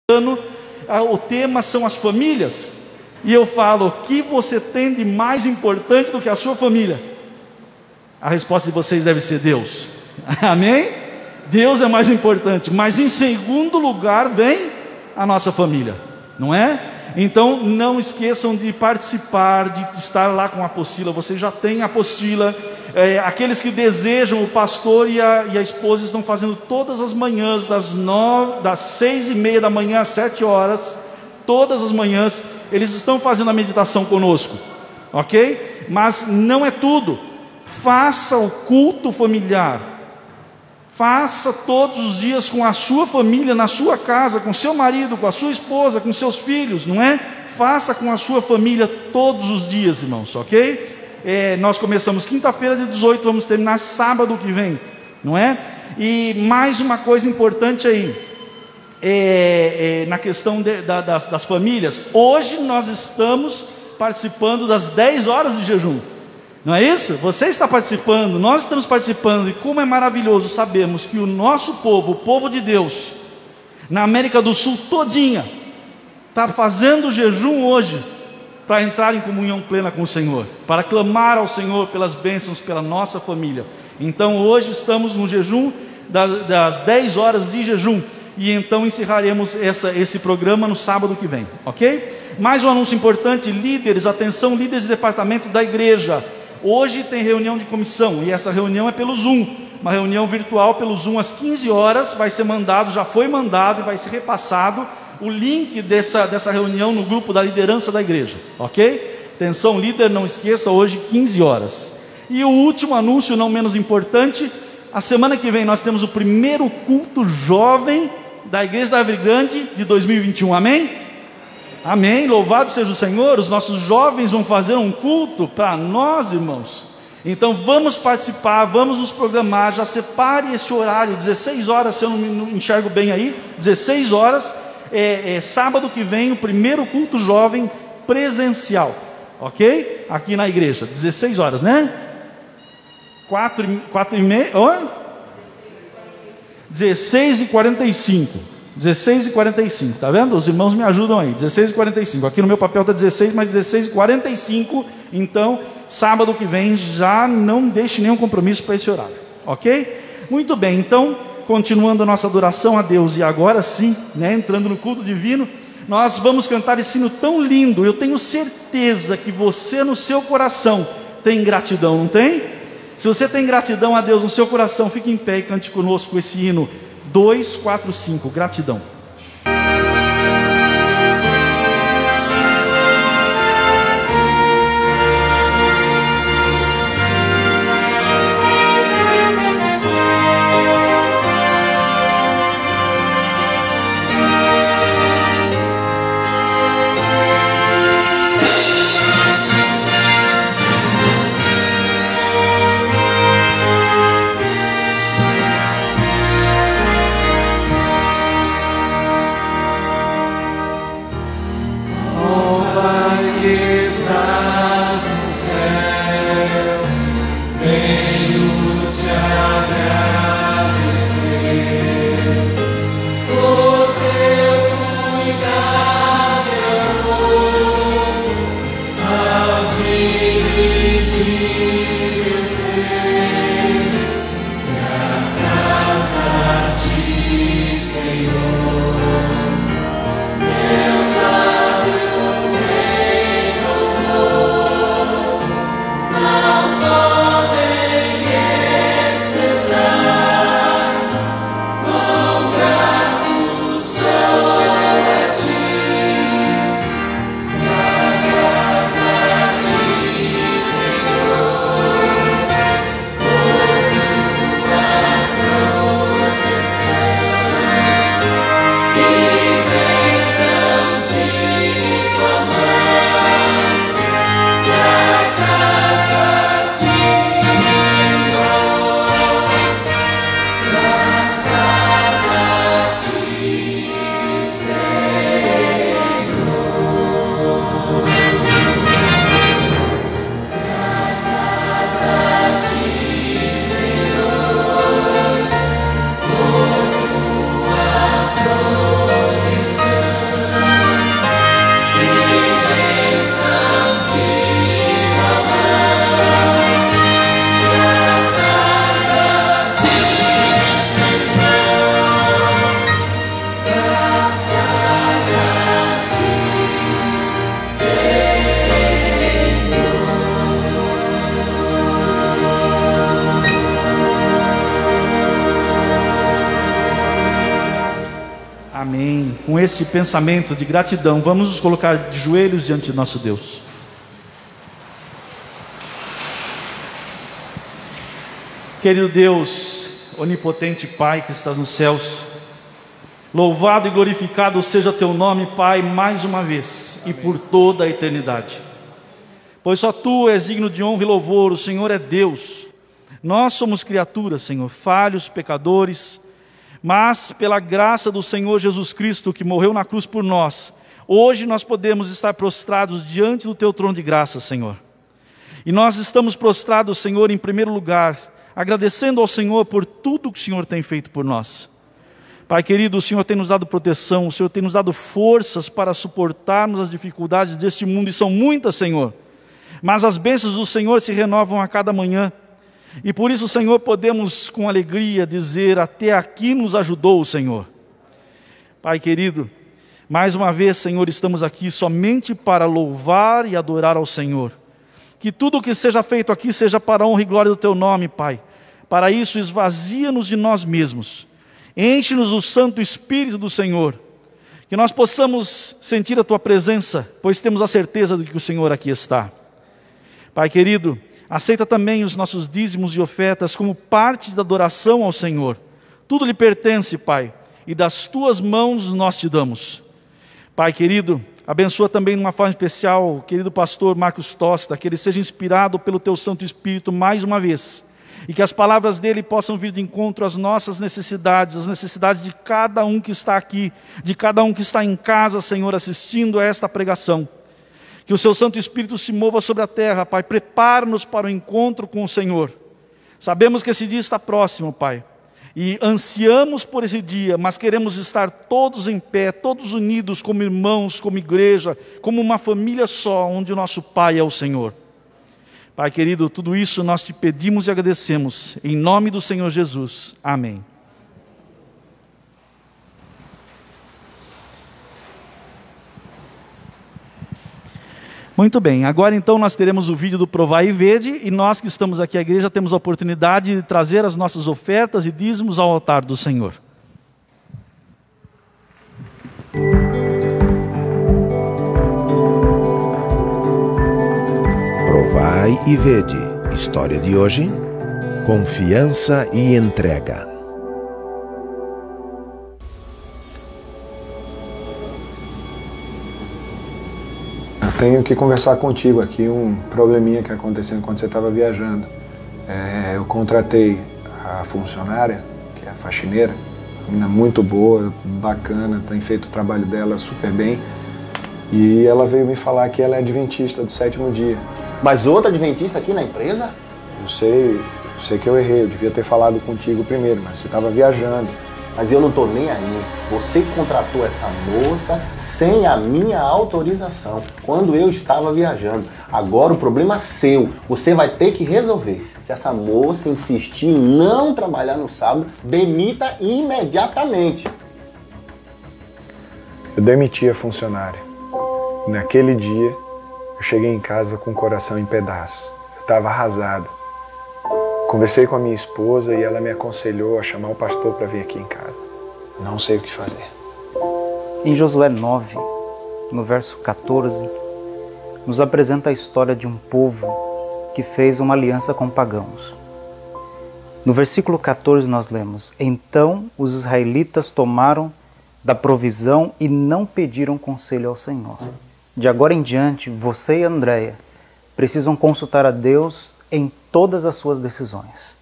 O tema são as famílias, e eu falo: o que você tem de mais importante do que a sua família? A resposta de vocês deve ser Deus. Amém? Deus é mais importante, mas em segundo lugar vem a nossa família, não é? Então não esqueçam de participar, de estar lá com a apostila. Você já tem a apostila. Aqueles que desejam, o pastor e a esposa estão fazendo todas as manhãs, das 6:30 da manhã às 7 horas, todas as manhãs, eles estão fazendo a meditação conosco, ok? Mas não é tudo. Faça o culto familiar, faça todos os dias com a sua família, na sua casa, com seu marido, com a sua esposa, com seus filhos, não é? Faça com a sua família todos os dias, irmãos, ok? Nós começamos quinta-feira de 18, vamos terminar sábado que vem, não é? E mais uma coisa importante aí, na questão das famílias. Hoje nós estamos participando das 10 horas de jejum, não é isso? Você está participando, nós estamos participando, e como é maravilhoso sabermos que o nosso povo, o povo de Deus, na América do Sul todinha, está fazendo jejum hoje, para entrar em comunhão plena com o Senhor, para clamar ao Senhor pelas bênçãos, pela nossa família. Então hoje estamos no jejum das 10 horas de jejum, e então encerraremos esse programa no sábado que vem, ok? Mais um anúncio importante: líderes, atenção, líderes de departamento da igreja. Hoje tem reunião de comissão, e essa reunião é pelo Zoom, uma reunião virtual pelo Zoom às 15 horas, vai ser mandado, já foi mandado e vai ser repassado o link dessa reunião no grupo da liderança da igreja, ok? Atenção, líder, não esqueça, hoje 15 horas. E o último anúncio, não menos importante: a semana que vem nós temos o primeiro culto jovem da igreja da Árvore Grande de 2021, amém? Amém, louvado seja o Senhor. Os nossos jovens vão fazer um culto para nós, irmãos. Então vamos participar, vamos nos programar, já separe esse horário, 16 horas, se eu não enxergo bem aí, 16 horas, sábado que vem, o primeiro culto jovem presencial, ok? Aqui na igreja, 16 horas, né? 4:30, 16h45, 16h45, tá vendo? Os irmãos me ajudam aí, 16h45, aqui no meu papel está 16, mas 16h45, então, sábado que vem, já não deixe nenhum compromisso para esse horário, ok? Muito bem, então, continuando a nossa adoração a Deus, e agora sim, né, entrando no culto divino, nós vamos cantar esse hino tão lindo. Eu tenho certeza que você no seu coração tem gratidão, não tem? Se você tem gratidão a Deus no seu coração, fique em pé e cante conosco esse hino 245, gratidão. Amém. Com esse pensamento de gratidão, vamos nos colocar de joelhos diante de nosso Deus. Querido Deus, onipotente Pai que estás nos céus, louvado e glorificado seja teu nome, Pai, mais uma vez e por toda a eternidade. Pois só tu és digno de honra e louvor, o Senhor é Deus. Nós somos criaturas, Senhor, falhos, pecadores, mas pela graça do Senhor Jesus Cristo, que morreu na cruz por nós, hoje nós podemos estar prostrados diante do teu trono de graça, Senhor. E nós estamos prostrados, Senhor, em primeiro lugar, agradecendo ao Senhor por tudo que o Senhor tem feito por nós. Pai querido, o Senhor tem nos dado proteção, o Senhor tem nos dado forças para suportarmos as dificuldades deste mundo, e são muitas, Senhor. Mas as bênçãos do Senhor se renovam a cada manhã. E por isso, Senhor, podemos com alegria dizer: até aqui nos ajudou o Senhor. Pai querido, mais uma vez, Senhor, estamos aqui somente para louvar e adorar ao Senhor. Que tudo o que seja feito aqui seja para a honra e glória do Teu nome, Pai. Para isso, esvazia-nos de nós mesmos. Enche-nos do Santo Espírito do Senhor. Que nós possamos sentir a Tua presença, pois temos a certeza de que o Senhor aqui está. Pai querido, aceita também os nossos dízimos e ofertas como parte da adoração ao Senhor. Tudo lhe pertence, Pai, e das Tuas mãos nós te damos. Pai querido, abençoa também de uma forma especial o querido pastor Marcos Tosta, que ele seja inspirado pelo Teu Santo Espírito mais uma vez, e que as palavras dele possam vir de encontro às nossas necessidades, as necessidades de cada um que está aqui, de cada um que está em casa, Senhor, assistindo a esta pregação. Que o Seu Santo Espírito se mova sobre a terra, Pai. Prepara-nos para o encontro com o Senhor. Sabemos que esse dia está próximo, Pai. E ansiamos por esse dia, mas queremos estar todos em pé, todos unidos como irmãos, como igreja, como uma família só, onde o nosso Pai é o Senhor. Pai querido, tudo isso nós te pedimos e agradecemos. Em nome do Senhor Jesus. Amém. Muito bem, agora então nós teremos o vídeo do Provai e Vede, e nós que estamos aqui à igreja temos a oportunidade de trazer as nossas ofertas e dízimos ao altar do Senhor. Provai e Vede. História de hoje: confiança e entrega. Tenho que conversar contigo aqui, um probleminha que aconteceu enquanto você estava viajando. Eu contratei a funcionária, que é a faxineira, uma menina muito boa, bacana, tem feito o trabalho dela super bem. E ela veio me falar que ela é adventista do 7º dia. Mas outra adventista aqui na empresa? Eu sei que eu errei, eu devia ter falado contigo primeiro, mas você estava viajando. Mas eu não tô nem aí. Você contratou essa moça sem a minha autorização, quando eu estava viajando. Agora o problema é seu. Você vai ter que resolver. Se essa moça insistir em não trabalhar no sábado, demita imediatamente. Eu demiti a funcionária. Naquele dia, eu cheguei em casa com o coração em pedaços. Eu estava arrasado. Conversei com a minha esposa e ela me aconselhou a chamar o pastor para vir aqui em casa. Não sei o que fazer. Em Josué 9, no verso 14, nos apresenta a história de um povo que fez uma aliança com pagãos. No versículo 14 nós lemos: então os israelitas tomaram da provisão e não pediram conselho ao Senhor. De agora em diante, você e Andréia precisam consultar a Deus em todas as suas decisões.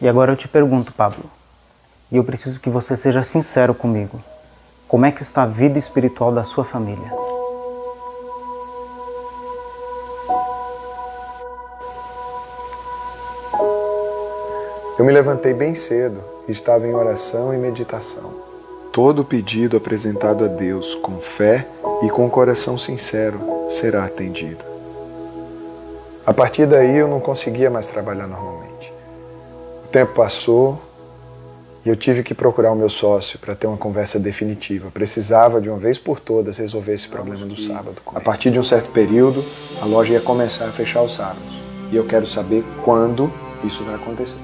E agora eu te pergunto, Pablo, e eu preciso que você seja sincero comigo. Como é que está a vida espiritual da sua família? Eu me levantei bem cedo e estava em oração e meditação. Todo pedido apresentado a Deus com fé e com coração sincero será atendido. A partir daí eu não conseguia mais trabalhar normalmente. O tempo passou e eu tive que procurar o meu sócio para ter uma conversa definitiva. Precisava de uma vez por todas resolver esse problema do sábado. A partir de um certo período, a loja ia começar a fechar os sábados. E eu quero saber quando isso vai acontecer.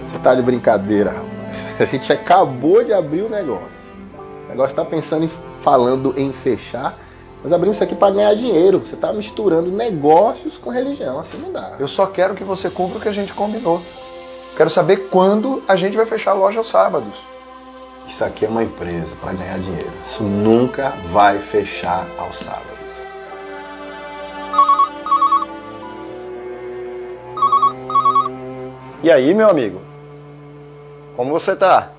Você tá de brincadeira, rapaz. A gente acabou de abrir o negócio. negócio tá pensando falando em fechar, nós abrimos isso aqui para ganhar dinheiro. Você tá misturando negócios com religião, assim não dá. Eu só quero que você cumpra o que a gente combinou. Quero saber quando a gente vai fechar a loja aos sábados. Isso aqui é uma empresa para ganhar dinheiro. Isso nunca vai fechar aos sábados. E aí, meu amigo? Como você tá?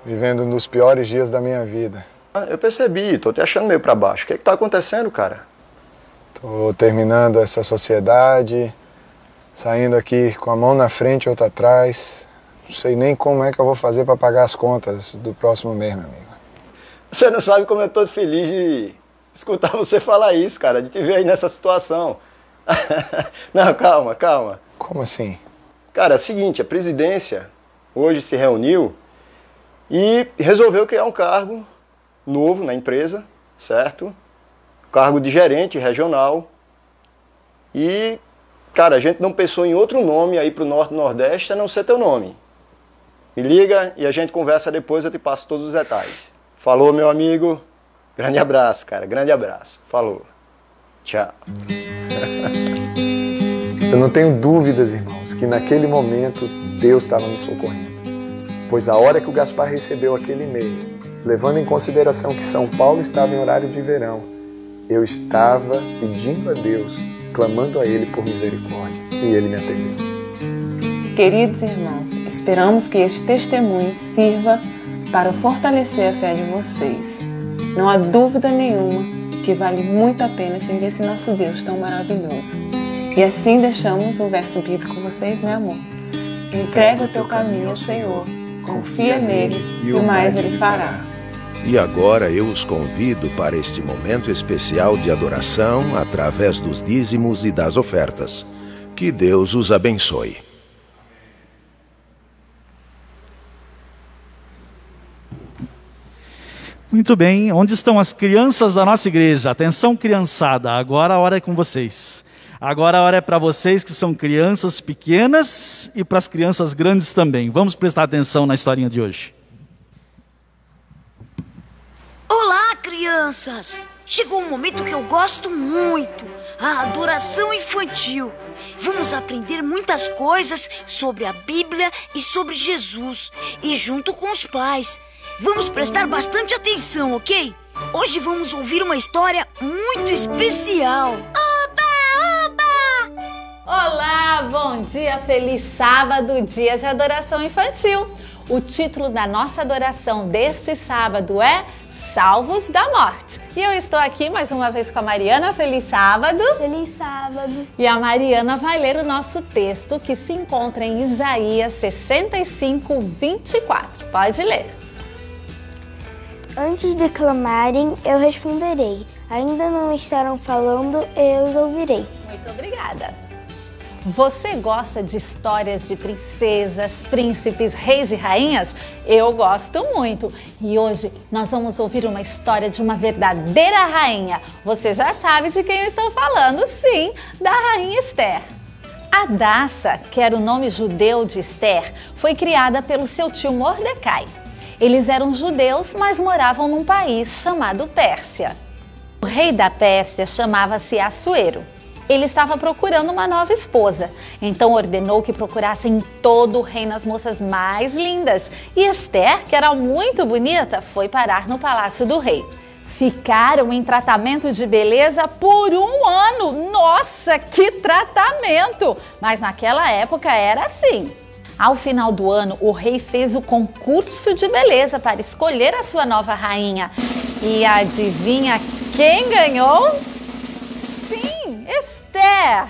Vivendo nos piores dias da minha vida. Eu percebi, tô te achando meio para baixo. O que tá acontecendo, cara? Tô terminando essa sociedade, saindo aqui com a mão na frente e outra atrás. Não sei nem como é que eu vou fazer para pagar as contas do próximo mês, meu amigo. Você não sabe como eu tô feliz de escutar você falar isso, cara, de te ver aí nessa situação. Não, calma, calma. Como assim? Cara, é o seguinte, a presidência hoje se reuniu e resolveu criar um cargo novo na empresa, certo? Cargo de gerente regional. E, cara, a gente não pensou em outro nome aí pro Norte e Nordeste a não ser teu nome. Me liga e a gente conversa depois, eu te passo todos os detalhes. Falou, meu amigo. Grande abraço, cara, grande abraço. Falou. Tchau. Eu não tenho dúvidas, irmãos, que naquele momento Deus estava me socorrendo. Pois a hora que o Gaspar recebeu aquele e-mail, levando em consideração que São Paulo estava em horário de verão, eu estava pedindo a Deus, clamando a Ele por misericórdia, e Ele me atendeu. Queridos irmãos, esperamos que este testemunho sirva para fortalecer a fé de vocês. Não há dúvida nenhuma que vale muito a pena servir esse nosso Deus tão maravilhoso. E assim deixamos um verso bíblico com vocês, né, amor? Entrega o teu caminho ao Senhor, confia nele e o mais Ele fará. E agora eu os convido para este momento especial de adoração através dos dízimos e das ofertas. Que Deus os abençoe. Muito bem, onde estão as crianças da nossa igreja? Atenção, criançada, agora a hora é com vocês. Agora a hora é para vocês que são crianças pequenas e para as crianças grandes também. Vamos prestar atenção na historinha de hoje. Olá, crianças! Chegou um momento que eu gosto muito, a adoração infantil. Vamos aprender muitas coisas sobre a Bíblia e sobre Jesus, e junto com os pais. Vamos prestar bastante atenção, ok? Hoje vamos ouvir uma história muito especial. Oba, oba! Olá, bom dia, feliz sábado, dia de adoração infantil. O título da nossa adoração deste sábado é Salvos da Morte. E eu estou aqui mais uma vez com a Mariana. Feliz sábado! Feliz sábado! E a Mariana vai ler o nosso texto que se encontra em Isaías 65, 24. Pode ler. Antes de clamarem, eu responderei. Ainda não estarão falando, eu os ouvirei. Muito obrigada. Você gosta de histórias de princesas, príncipes, reis e rainhas? Eu gosto muito. E hoje nós vamos ouvir uma história de uma verdadeira rainha. Você já sabe de quem eu estou falando, sim, da rainha Esther. Hadassa, que era o nome judeu de Esther, foi criada pelo seu tio Mordecai. Eles eram judeus, mas moravam num país chamado Pérsia. O rei da Pérsia chamava-se Assuero. Ele estava procurando uma nova esposa, então ordenou que procurassem em todo o reino as moças mais lindas. E Esther, que era muito bonita, foi parar no palácio do rei. Ficaram em tratamento de beleza por 1 ano. Nossa, que tratamento! Mas naquela época era assim. Ao final do ano, o rei fez o concurso de beleza para escolher a sua nova rainha. E adivinha quem ganhou? Sim, Esther!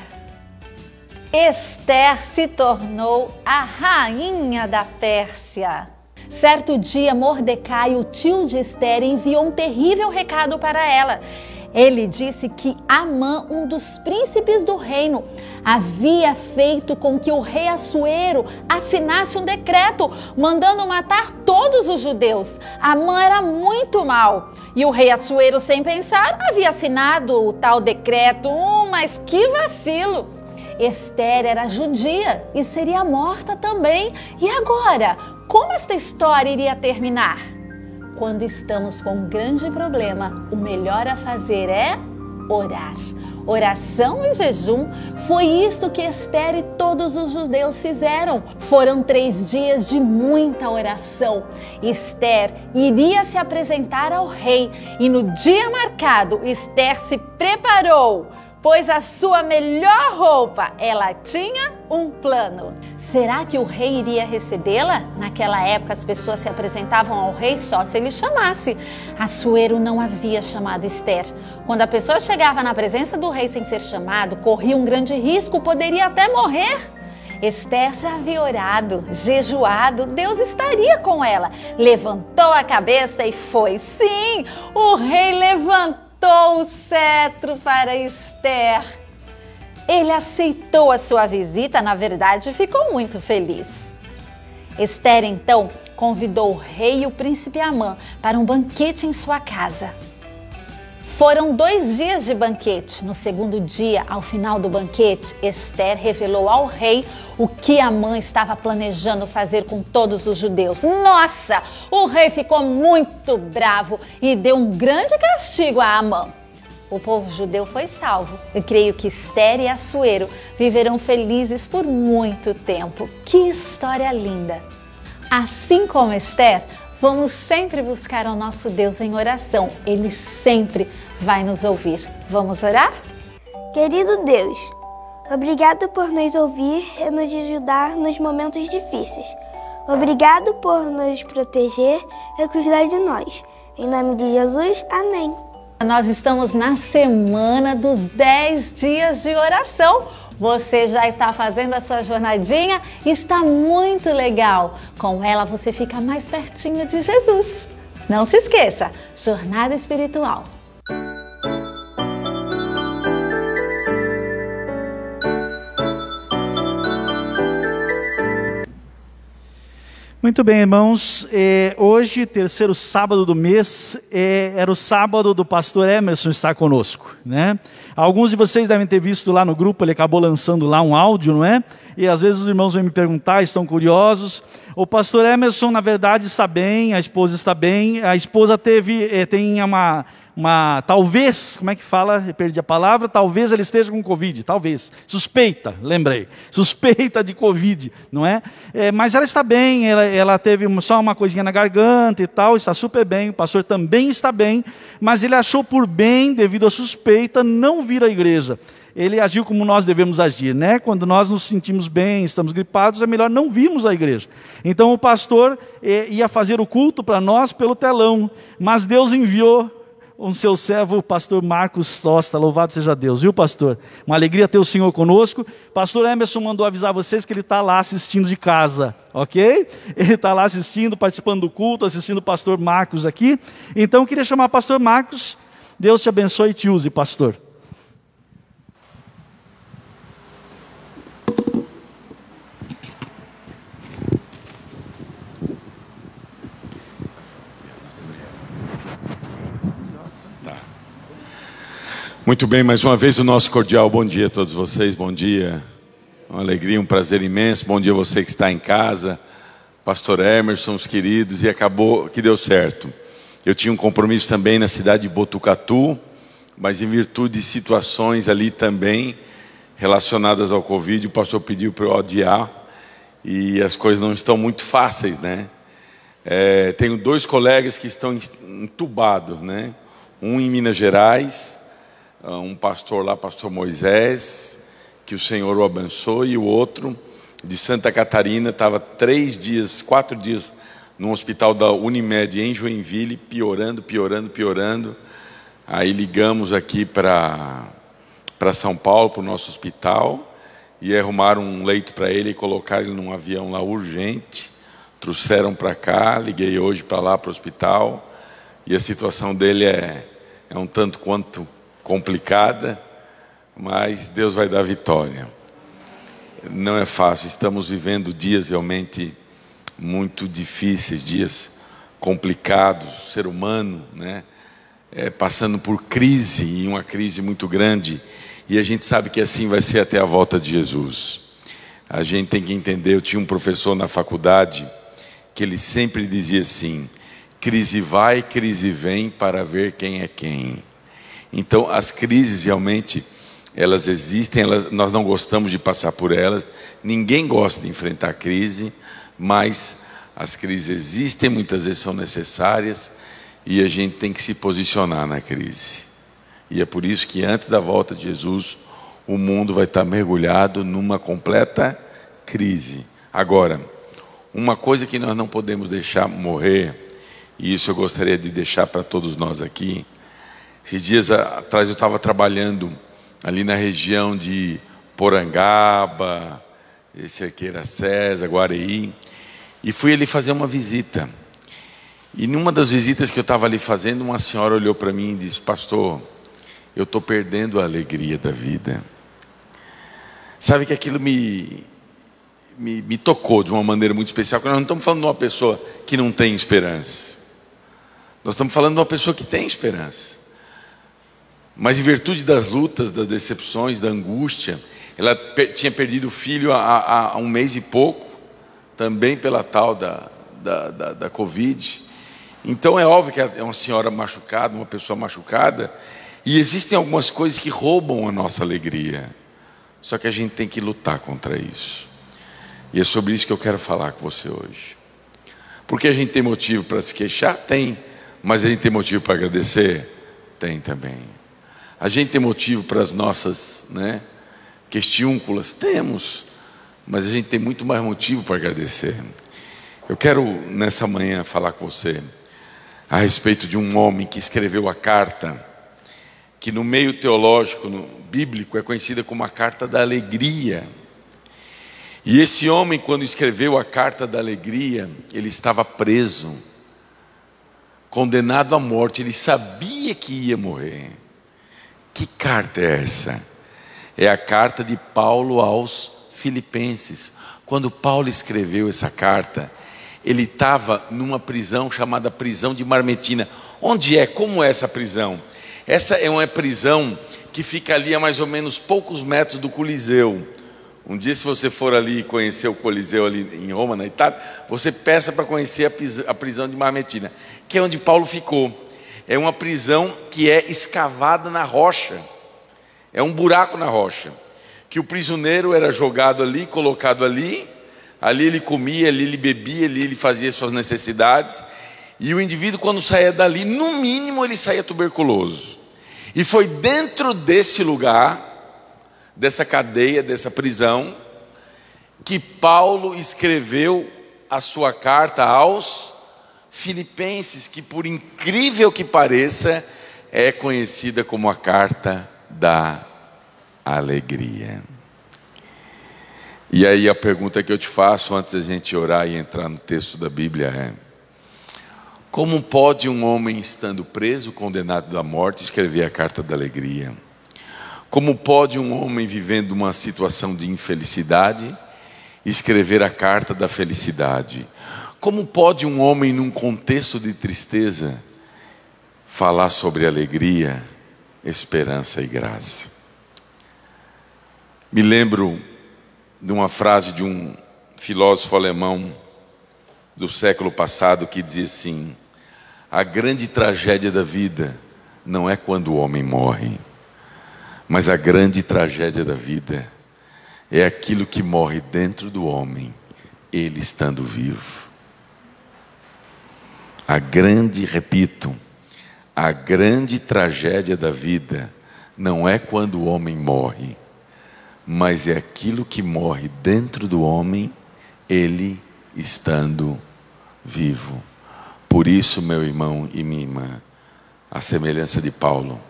Esther se tornou a rainha da Pérsia. Certo dia, Mordecai, o tio de Esther, enviou um terrível recado para ela. Ele disse que Amã, um dos príncipes do reino, havia feito com que o rei Assuero assinasse um decreto mandando matar todos os judeus. Amã era muito mau e o rei Assuero, sem pensar, havia assinado o tal decreto. Mas que vacilo! Esther era judia e seria morta também. E agora, como esta história iria terminar? quando estamos com um grande problema, o melhor a fazer é orar. Oração e jejum, foi isto que Esther e todos os judeus fizeram. Foram 3 dias de muita oração. Esther iria se apresentar ao rei e no dia marcado, Esther se preparou, pois a sua melhor roupa, ela tinha um plano. Será que o rei iria recebê-la? Naquela época as pessoas se apresentavam ao rei só se ele chamasse. Assuero não havia chamado Esther. Quando a pessoa chegava na presença do rei sem ser chamado, corria um grande risco, poderia até morrer. Esther já havia orado, jejuado, Deus estaria com ela. Levantou a cabeça e foi. Sim, o rei levantou o cetro para Esther. Ele aceitou a sua visita, na verdade, ficou muito feliz. Esther, então, convidou o rei e o príncipe Amã para um banquete em sua casa. Foram 2 dias de banquete. No segundo dia, ao final do banquete, Esther revelou ao rei o que Amã estava planejando fazer com todos os judeus. Nossa! O rei ficou muito bravo e deu um grande castigo a Amã. O povo judeu foi salvo. Eu creio que Esther e Assuero viverão felizes por muito tempo. Que história linda! Assim como Esther, vamos sempre buscar ao nosso Deus em oração. Ele sempre vai nos ouvir. Vamos orar? Querido Deus, obrigado por nos ouvir e nos ajudar nos momentos difíceis. Obrigado por nos proteger e cuidar de nós. Em nome de Jesus, amém. Nós estamos na semana dos 10 dias de oração. Você já está fazendo a sua jornadinha? Está muito legal. Com ela você fica mais pertinho de Jesus. Não se esqueça, jornada espiritual. Muito bem, irmãos, hoje, terceiro sábado do mês, era o sábado do pastor Emerson estar conosco, né? Alguns de vocês devem ter visto lá no grupo, ele acabou lançando lá um áudio, não é? E às vezes os irmãos vêm me perguntar, estão curiosos. O pastor Emerson, na verdade, está bem, a esposa está bem, a esposa tem uma talvez, como é que fala? Eu perdi a palavra, talvez ele esteja com Covid, talvez, suspeita de Covid, não é? Mas ela está bem, ela teve só uma coisinha na garganta e tal, está super bem, o pastor também está bem, mas ele achou por bem, devido à suspeita, não vir à igreja. Ele agiu como nós devemos agir, né? Quando nós nos sentimos bem, estamos gripados, é melhor não virmos à igreja. Então o pastor ia fazer o culto para nós pelo telão, mas Deus enviou o seu servo, o pastor Marcos Tosta, louvado seja Deus, viu, pastor? Uma alegria ter o Senhor conosco. Pastor Emerson mandou avisar vocês que ele está lá assistindo de casa, ok? Ele está lá assistindo, participando do culto, assistindo o pastor Marcos aqui. Então eu queria chamar o pastor Marcos. Deus te abençoe e te use, pastor. Muito bem, mais uma vez o nosso cordial bom dia a todos vocês, bom dia, uma alegria, um prazer imenso, bom dia a você que está em casa, pastor Emerson, os queridos, e acabou que deu certo. Eu tinha um compromisso também na cidade de Botucatu, mas em virtude de situações ali também relacionadas ao Covid, o pastor pediu para eu adiar, e as coisas não estão muito fáceis, né? Tenho 2 colegas que estão entubados, né? Um em Minas Gerais, um pastor lá, pastor Moisés, que o Senhor o abençoe, e o outro de Santa Catarina, estava 4 dias no hospital da Unimed em Joinville, piorando. Aí ligamos aqui para São Paulo, para o nosso hospital, e arrumaram um leito para ele e colocaram ele num avião lá urgente, trouxeram para cá, liguei hoje para lá, para o hospital, e a situação dele é um tanto quanto complicada, mas Deus vai dar vitória. Não é fácil, estamos vivendo dias realmente muito difíceis, dias complicados, o ser humano, né, passando por crise, e uma crise muito grande, e a gente sabe que assim vai ser até a volta de Jesus. A gente tem que entender, eu tinha um professor na faculdade, que ele sempre dizia assim: crise vai, crise vem para ver quem é quem. Então as crises realmente, elas existem, nós não gostamos de passar por elas, ninguém gosta de enfrentar crise, mas as crises existem, muitas vezes são necessárias, e a gente tem que se posicionar na crise. E é por isso que antes da volta de Jesus, o mundo vai estar mergulhado numa completa crise. Agora, uma coisa que nós não podemos deixar morrer, e isso eu gostaria de deixar para todos nós aqui. Esses dias atrás eu estava trabalhando ali na região de Porangaba, Cerqueira César, Guareí, e fui ali fazer uma visita. E numa das visitas que eu estava ali fazendo, uma senhora olhou para mim e disse: pastor, eu estou perdendo a alegria da vida. Sabe que aquilo me tocou de uma maneira muito especial, porque nós não estamos falando de uma pessoa que não tem esperança. Nós estamos falando de uma pessoa que tem esperança. Mas em virtude das lutas, das decepções, da angústia, ela tinha perdido o filho há 1 mês e pouco, também pela tal da Covid. Então é óbvio que é uma senhora machucada, uma pessoa machucada, e existem algumas coisas que roubam a nossa alegria. Só que a gente tem que lutar contra isso. E é sobre isso que eu quero falar com você hoje. Porque a gente tem motivo para se queixar? Tem. Mas a gente tem motivo para agradecer? Tem também. A gente tem motivo para as nossas questiúnculas? Temos. Mas a gente tem muito mais motivo para agradecer. Eu quero nessa manhã falar com você a respeito de um homem que escreveu a carta, que no meio teológico, bíblico, é conhecida como a carta da alegria. E esse homem, quando escreveu a carta da alegria, ele estava preso, condenado à morte, ele sabia que ia morrer. Que carta é essa? É a carta de Paulo aos Filipenses. Quando Paulo escreveu essa carta, ele estava numa prisão chamada prisão de Marmetina. Onde é? Como é essa prisão? Essa é uma prisão que fica ali a mais ou menos poucos metros do Coliseu. Um dia, se você for ali conhecer o Coliseu ali em Roma, na Itália, você peça para conhecer a prisão de Marmetina, que é onde Paulo ficou. É uma prisão que é escavada na rocha. É um buraco na rocha, que o prisioneiro era jogado ali, colocado ali. Ali ele comia, ali ele bebia, ali ele fazia suas necessidades. E o indivíduo, quando saía dali, no mínimo ele saía tuberculoso. E foi dentro desse lugar, dessa cadeia, dessa prisão, que Paulo escreveu a sua carta aos Filipenses, que, por incrível que pareça, é conhecida como a carta da alegria. E aí a pergunta que eu te faço antes da gente orar e entrar no texto da Bíblia é: como pode um homem, estando preso, condenado à morte, escrever a carta da alegria? Como pode um homem, vivendo uma situação de infelicidade, escrever a carta da felicidade? Como pode um homem, num contexto de tristeza, falar sobre alegria, esperança e graça? Me lembro de uma frase de um filósofo alemão do século passado que dizia assim: a grande tragédia da vida não é quando o homem morre, mas a grande tragédia da vida é aquilo que morre dentro do homem, ele estando vivo. Repito, a grande tragédia da vida não é quando o homem morre, mas é aquilo que morre dentro do homem, ele estando vivo. Por isso, meu irmão e minha irmã, à semelhança de Paulo,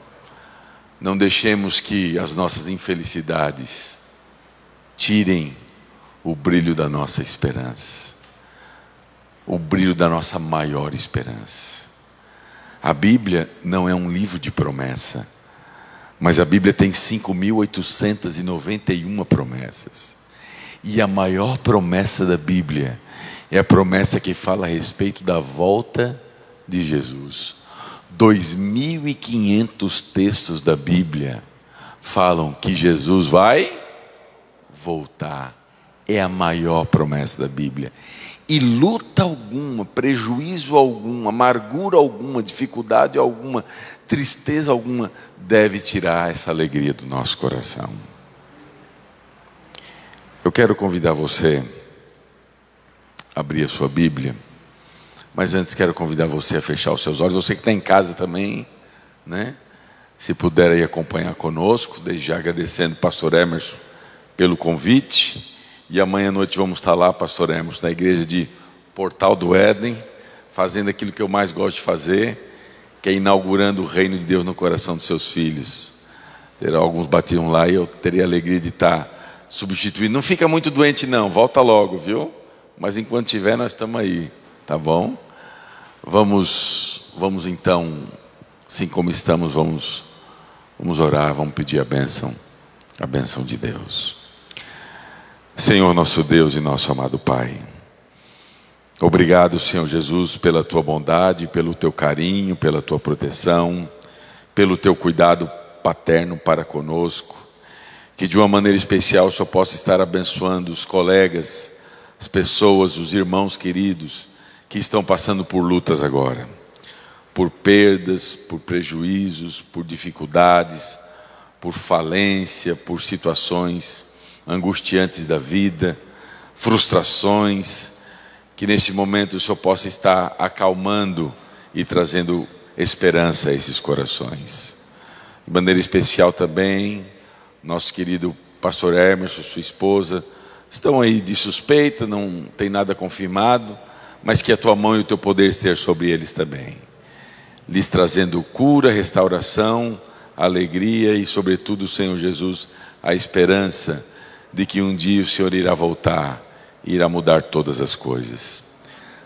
não deixemos que as nossas infelicidades tirem o brilho da nossa esperança, o brilho da nossa maior esperança. A Bíblia não é um livro de promessa, mas a Bíblia tem 5.891 promessas. E a maior promessa da Bíblia é a promessa que fala a respeito da volta de Jesus. 2.500 textos da Bíblia falam que Jesus vai voltar. É a maior promessa da Bíblia. E luta alguma, prejuízo algum, amargura alguma, dificuldade alguma, tristeza alguma deve tirar essa alegria do nosso coração. Eu quero convidar você a abrir a sua Bíblia, mas antes quero convidar você a fechar os seus olhos. Você que está em casa também, né? Se puder aí acompanhar conosco, desde já agradecendo o pastor Emerson pelo convite. E amanhã à noite vamos estar lá, pastor Emerson, na igreja de Portal do Éden, fazendo aquilo que eu mais gosto de fazer, que é inaugurando o reino de Deus no coração dos seus filhos. Terá alguns batismos lá e eu teria a alegria de estar substituindo. Não fica muito doente não, volta logo, viu? Mas enquanto tiver, nós estamos aí, tá bom? Vamos então, assim como estamos, vamos orar, vamos pedir a bênção de Deus. Senhor nosso Deus e nosso amado Pai, obrigado, Senhor Jesus, pela Tua bondade, pelo Teu carinho, pela Tua proteção, pelo Teu cuidado paterno para conosco, que de uma maneira especial o Senhor possa estar abençoando os colegas, as pessoas, os irmãos queridos que estão passando por lutas agora, por perdas, por prejuízos, por dificuldades, por falência, por situações angustiantes da vida, frustrações, que neste momento o Senhor possa estar acalmando e trazendo esperança a esses corações. De maneira especial também, nosso querido pastor Emerson, sua esposa, estão aí de suspeita, não tem nada confirmado, mas que a Tua mão e o Teu poder estejam sobre eles também, lhes trazendo cura, restauração, alegria e sobretudo, Senhor Jesus, a esperança de que um dia o Senhor irá voltar e irá mudar todas as coisas.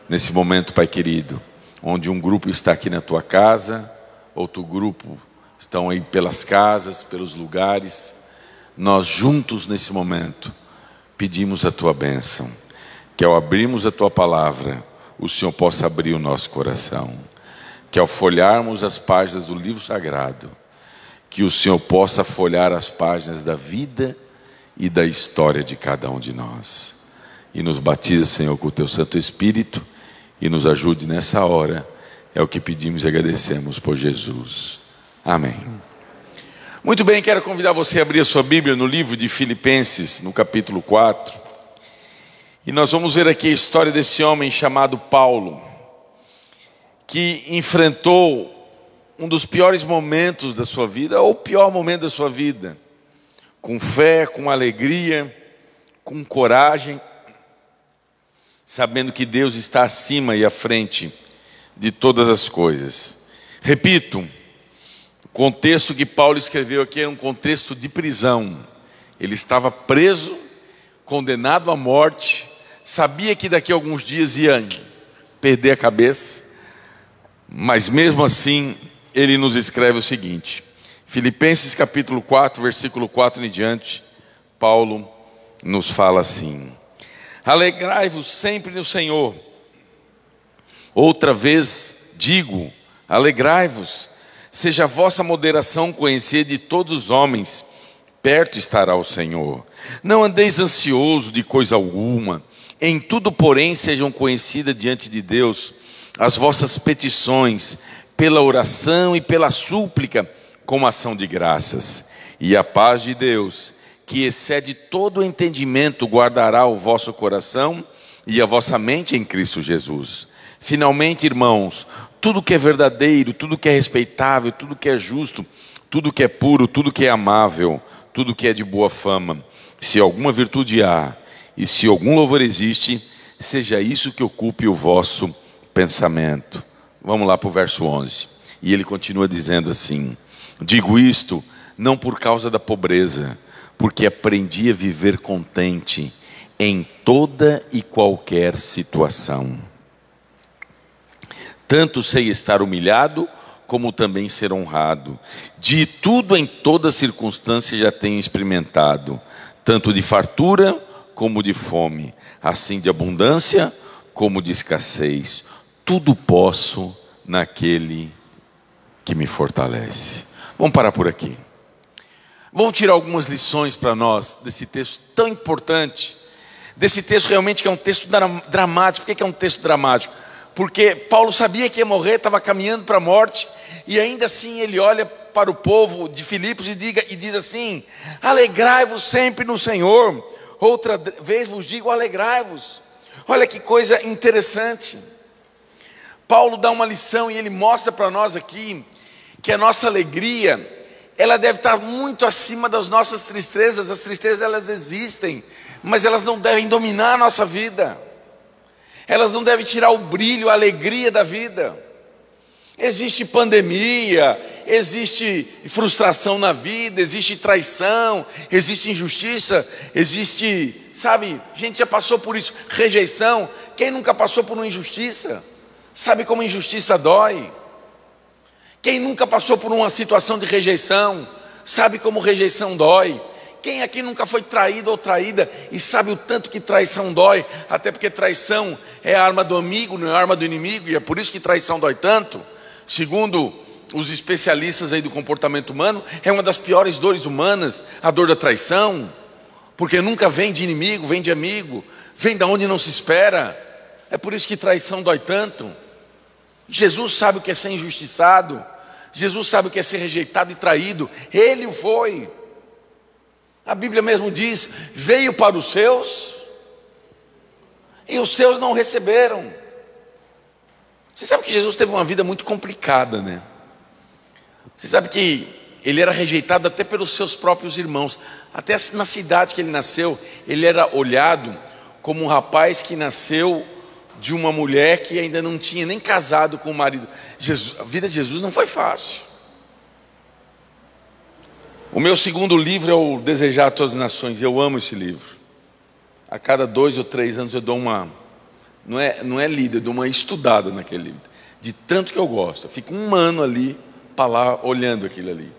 Nesse momento, Pai querido, onde um grupo está aqui na Tua casa, outro grupo estão aí pelas casas, pelos lugares, nós juntos nesse momento pedimos a Tua bênção, que ao abrirmos a Tua palavra, o Senhor possa abrir o nosso coração, que ao folharmos as páginas do livro sagrado, que o Senhor possa folhar as páginas da vida e da história de cada um de nós. E nos batiza, Senhor, com o Teu Santo Espírito e nos ajude nessa hora. É o que pedimos e agradecemos por Jesus. Amém. Muito bem, quero convidar você a abrir a sua Bíblia no livro de Filipenses, no capítulo 4. E nós vamos ver aqui a história desse homem chamado Paulo, que enfrentou um dos piores momentos da sua vida, ou o pior momento da sua vida, com fé, com alegria, com coragem, sabendo que Deus está acima e à frente de todas as coisas. Repito, o contexto que Paulo escreveu aqui era um contexto de prisão. Ele estava preso, condenado à morte, sabia que daqui a alguns dias ia perder a cabeça, mas mesmo assim ele nos escreve o seguinte: Filipenses capítulo 4, versículo 4 em diante, Paulo nos fala assim: alegrai-vos sempre no Senhor. Outra vez digo, alegrai-vos. Seja a vossa moderação conhecida de todos os homens, perto estará o Senhor. Não andeis ansioso de coisa alguma, em tudo porém sejam conhecidas diante de Deus as vossas petições, pela oração e pela súplica, com ação de graças. E a paz de Deus, que excede todo o entendimento, guardará o vosso coração e a vossa mente em Cristo Jesus. Finalmente, irmãos, tudo que é verdadeiro, tudo que é respeitável, tudo que é justo, tudo que é puro, tudo que é amável, tudo que é de boa fama, se alguma virtude há e se algum louvor existe, seja isso que ocupe o vosso pensamento. Vamos lá para o verso 11. E ele continua dizendo assim: digo isto não por causa da pobreza, porque aprendi a viver contente em toda e qualquer situação. Tanto sei estar humilhado, como também ser honrado. De tudo em toda circunstância já tenho experimentado, tanto de fartura como de fome, assim de abundância como de escassez. Tudo posso naquele que me fortalece. Vamos parar por aqui. Vamos tirar algumas lições para nós desse texto tão importante, desse texto realmente, que é um texto dramático. Por que é um texto dramático? Porque Paulo sabia que ia morrer, estava caminhando para a morte, e ainda assim ele olha para o povo de Filipos e diz assim: alegrai-vos sempre no Senhor. Outra vez vos digo, alegrai-vos. Olha que coisa interessante. Paulo dá uma lição e ele mostra para nós aqui que a nossa alegria, ela deve estar muito acima das nossas tristezas. As tristezas, elas existem, mas elas não devem dominar a nossa vida. Elas não devem tirar o brilho, a alegria da vida. Existe pandemia, existe frustração na vida, existe traição, existe injustiça, existe, sabe, a gente já passou por isso, rejeição. Quem nunca passou por uma injustiça? Sabe como a injustiça dói? Quem nunca passou por uma situação de rejeição, sabe como rejeição dói? Quem aqui nunca foi traído ou traída e sabe o tanto que traição dói? Até porque traição é a arma do amigo, não é a arma do inimigo, e é por isso que traição dói tanto. Segundo os especialistas aí do comportamento humano, é uma das piores dores humanas, a dor da traição, porque nunca vem de inimigo, vem de amigo, vem da onde não se espera. É por isso que traição dói tanto. Jesus sabe o que é ser injustiçado, Jesus sabe o que é ser rejeitado e traído, Ele o foi. A Bíblia mesmo diz: veio para os seus, e os seus não receberam. Você sabe que Jesus teve uma vida muito complicada, né? Você sabe que ele era rejeitado até pelos seus próprios irmãos. Até na cidade que ele nasceu, ele era olhado como um rapaz que nasceu de uma mulher que ainda não tinha nem casado com o marido. A vida de Jesus não foi fácil. O meu segundo livro é o Desejar a Todas as Nações. Eu amo esse livro. A cada 2 ou 3 anos eu dou uma, não é lida, eu dou uma estudada naquele livro, de tanto que eu gosto. Eu fico um ano ali para lá olhando aquilo ali.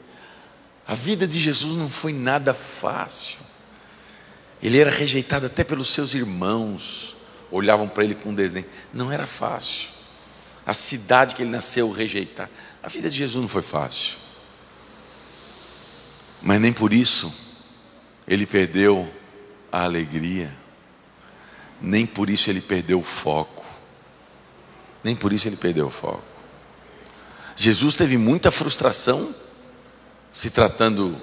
A vida de Jesus não foi nada fácil. Ele era rejeitado até pelos seus irmãos, olhavam para ele com desdém. Não era fácil. A cidade que ele nasceu o rejeitar. A vida de Jesus não foi fácil. Mas nem por isso ele perdeu a alegria. Nem por isso ele perdeu o foco. Nem por isso ele perdeu o foco. Jesus teve muita frustração se tratando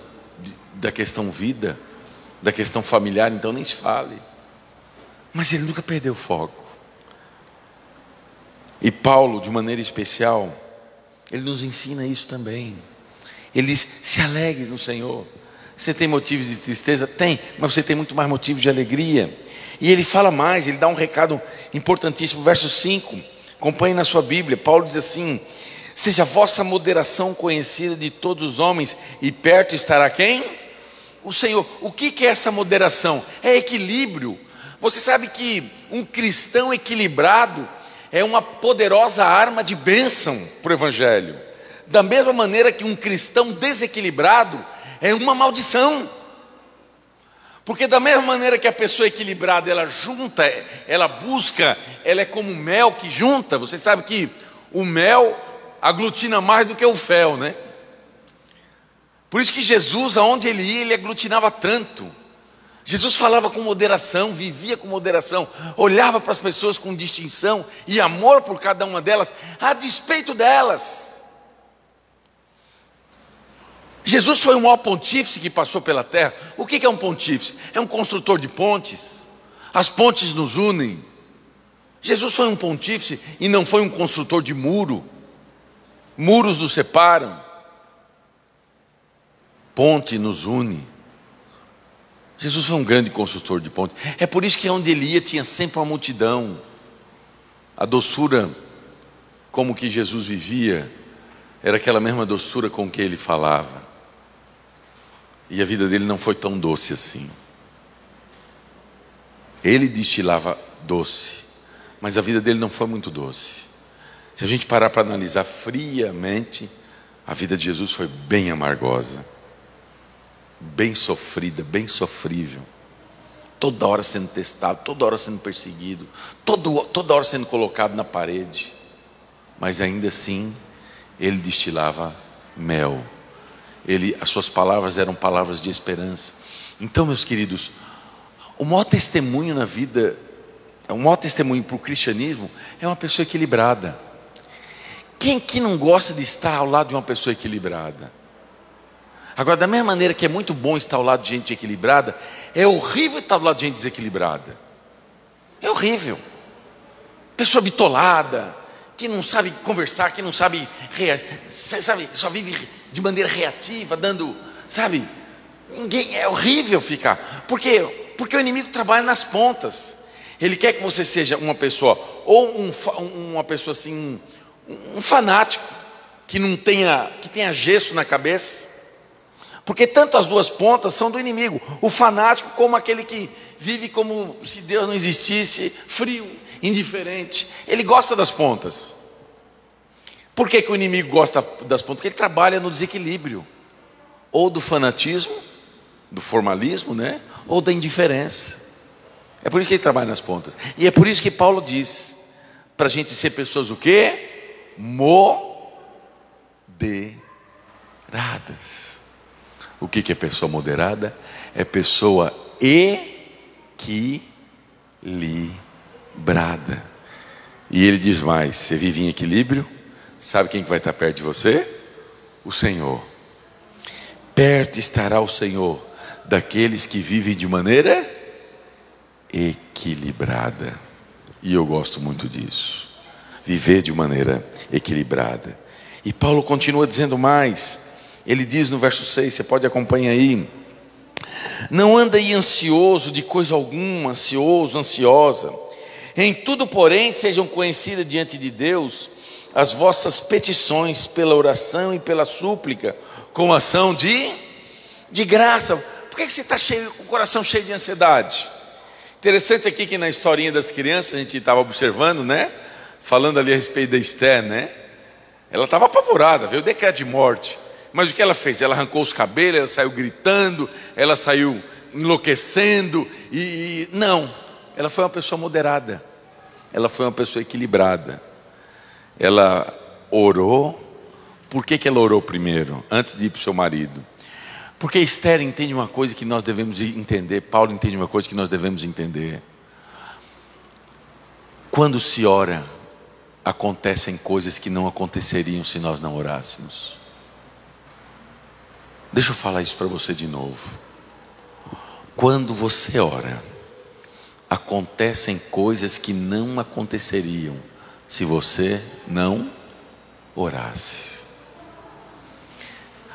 da questão vida, da questão familiar, então nem se fale. Mas ele nunca perdeu o foco. E Paulo, de maneira especial, ele nos ensina isso também. Ele diz: se alegre no Senhor. Você tem motivos de tristeza? Tem, mas você tem muito mais motivos de alegria. E ele fala mais, ele dá um recado importantíssimo, verso 5. Acompanhe na sua Bíblia. Paulo diz assim: seja a vossa moderação conhecida de todos os homens, e perto estará quem? O Senhor. O que é essa moderação? É equilíbrio. Você sabe que um cristão equilibrado é uma poderosa arma de bênção para o Evangelho. Da mesma maneira que um cristão desequilibrado é uma maldição. Porque da mesma maneira que a pessoa equilibrada, ela junta, ela busca, ela é como mel que junta. Você sabe que o mel aglutina mais do que o fel, né? Por isso que Jesus, aonde ele ia, ele aglutinava tanto. Jesus falava com moderação, vivia com moderação, olhava para as pessoas com distinção e amor por cada uma delas, a despeito delas. Jesus foi o maior pontífice que passou pela terra. O que é um pontífice? É um construtor de pontes. As pontes nos unem. Jesus foi um pontífice e não foi um construtor de muro. Muros nos separam. Ponte nos une. Jesus foi um grande construtor de ponte. É por isso que onde ele ia tinha sempre uma multidão. A doçura como que Jesus vivia era aquela mesma doçura com que ele falava. E a vida dele não foi tão doce assim. Ele destilava doce, mas a vida dele não foi muito doce. Se a gente parar para analisar friamente, a vida de Jesus foi bem amargosa, bem sofrida, bem sofrível. Toda hora sendo testado, toda hora sendo perseguido, toda hora sendo colocado na parede. Mas ainda assim, ele destilava mel. As suas palavras eram palavras de esperança. Então, meus queridos, O maior testemunho na vida, o maior testemunho para o cristianismo é uma pessoa equilibrada. Quem que não gosta de estar ao lado de uma pessoa equilibrada? Agora, da mesma maneira que é muito bom estar ao lado de gente equilibrada, é horrível estar ao lado de gente desequilibrada. É horrível. Pessoa bitolada, que não sabe conversar, que não sabe, só vive de maneira reativa, dando, sabe? É horrível ficar. Por quê? Porque o inimigo trabalha nas pontas. Ele quer que você seja uma pessoa, ou uma pessoa assim, um fanático, que tenha gesso na cabeça. Porque tanto as duas pontas são do inimigo. O fanático como aquele que vive como se Deus não existisse, frio, indiferente. Ele gosta das pontas. Por que o inimigo gosta das pontas? Porque ele trabalha no desequilíbrio. Ou do fanatismo, do formalismo, né? Ou da indiferença. É por isso que ele trabalha nas pontas. E é por isso que Paulo diz, para a gente ser pessoas o quê? Moderadas. O que é pessoa moderada? É pessoa equilibrada. E ele diz mais: você vive em equilíbrio, sabe quem que vai estar perto de você? O Senhor. Perto estará o Senhor daqueles que vivem de maneira equilibrada. E eu gosto muito disso. Viver de maneira equilibrada. E Paulo continua dizendo mais. Ele diz no verso 6, você pode acompanhar aí: não anda aí ansioso de coisa alguma, ansiosa. Em tudo, porém, sejam conhecidas diante de Deus as vossas petições pela oração e pela súplica, com ação de graça. Por que você está com o coração cheio de ansiedade? Interessante aqui que na historinha das crianças, a gente estava observando, né? Falando ali a respeito da Esther, né? Ela estava apavorada, veio o decreto de morte. Mas o que ela fez? Ela arrancou os cabelos, ela saiu gritando, ela saiu enlouquecendo. Não, ela foi uma pessoa moderada. Ela foi uma pessoa equilibrada. Ela orou. Por que ela orou primeiro, antes de ir para o seu marido? Porque Esther entende uma coisa que nós devemos entender. Paulo entende uma coisa que nós devemos entender. Quando se ora, acontecem coisas que não aconteceriam se nós não orássemos. Deixa eu falar isso para você de novo. Quando você ora, acontecem coisas que não aconteceriam se você não orasse.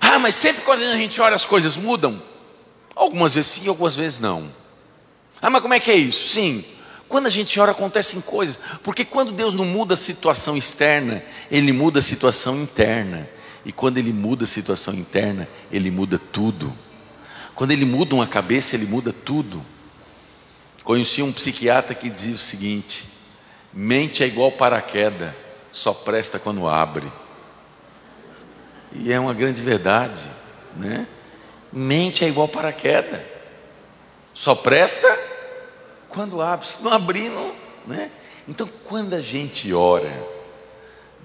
Ah, mas sempre quando a gente ora as coisas mudam? Algumas vezes sim, algumas vezes não. Ah, mas como é que é isso? Sim, quando a gente ora acontecem coisas. Porque quando Deus não muda a situação externa, Ele muda a situação interna. E quando Ele muda a situação interna, Ele muda tudo. Quando Ele muda uma cabeça, Ele muda tudo. Conheci um psiquiatra que dizia o seguinte: mente é igual paraquedas, só presta quando abre. E é uma grande verdade, né? Mente é igual paraquedas, só presta quando abre. Se não abrir, não, né? Então, quando a gente ora,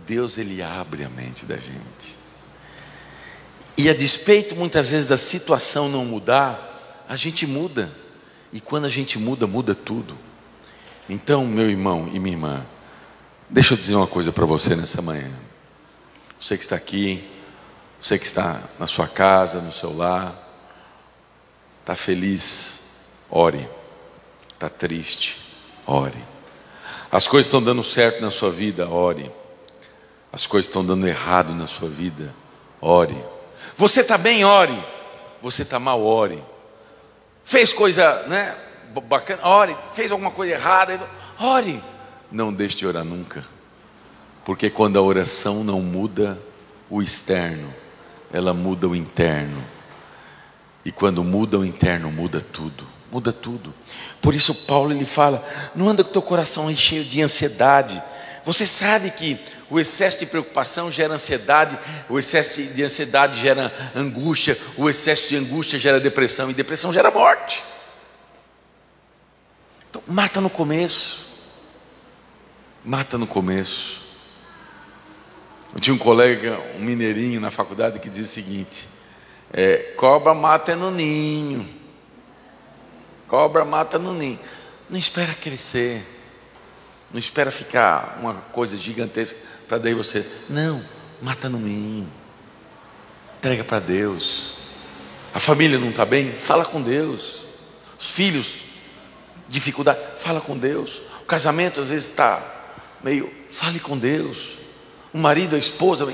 Deus, Ele abre a mente da gente. E a despeito muitas vezes da situação não mudar, a gente muda. E quando a gente muda, muda tudo. Então, meu irmão e minha irmã, deixa eu dizer uma coisa para você nessa manhã. Você que está aqui, você que está na sua casa, no seu lar, está feliz, ore. Está triste, ore. As coisas estão dando certo na sua vida, ore. As coisas estão dando errado na sua vida, ore. Você está bem, ore. Você está mal, ore. Fez coisa, né, bacana, ore. Fez alguma coisa errada, ore. Não deixe de orar nunca. Porque quando a oração não muda o externo, ela muda o interno. E quando muda o interno, muda tudo. Muda tudo. Por isso Paulo ele fala: não anda com o teu coração cheio de ansiedade. Você sabe que o excesso de preocupação gera ansiedade, o excesso de ansiedade gera angústia, o excesso de angústia gera depressão, e depressão gera morte. Então mata no começo. Mata no começo. Eu tinha um colega, um mineirinho na faculdade, que dizia o seguinte: cobra mata é no ninho. Cobra mata no ninho. Não espera crescer. Não espera ficar uma coisa gigantesca para daí você. Não, mata no ninho. Entrega para Deus. A família não está bem? Fala com Deus. Os filhos, dificuldade, fala com Deus. O casamento às vezes está meio, fale com Deus. O marido, a esposa,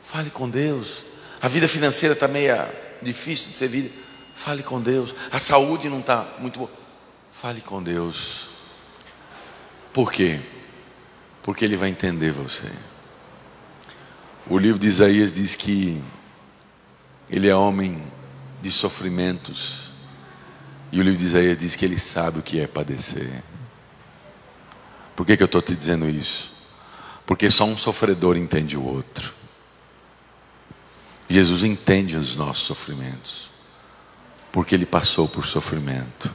fale com Deus. A vida financeira está meio difícil de ser vida, fale com Deus. A saúde não está muito boa, fale com Deus. Por quê? Porque Ele vai entender você. O livro de Isaías diz que Ele é homem de sofrimentos, e o livro de Isaías diz que Ele sabe o que é padecer. Por que eu estou te dizendo isso? Porque só um sofredor entende o outro. Jesus entende os nossos sofrimentos, porque Ele passou por sofrimento.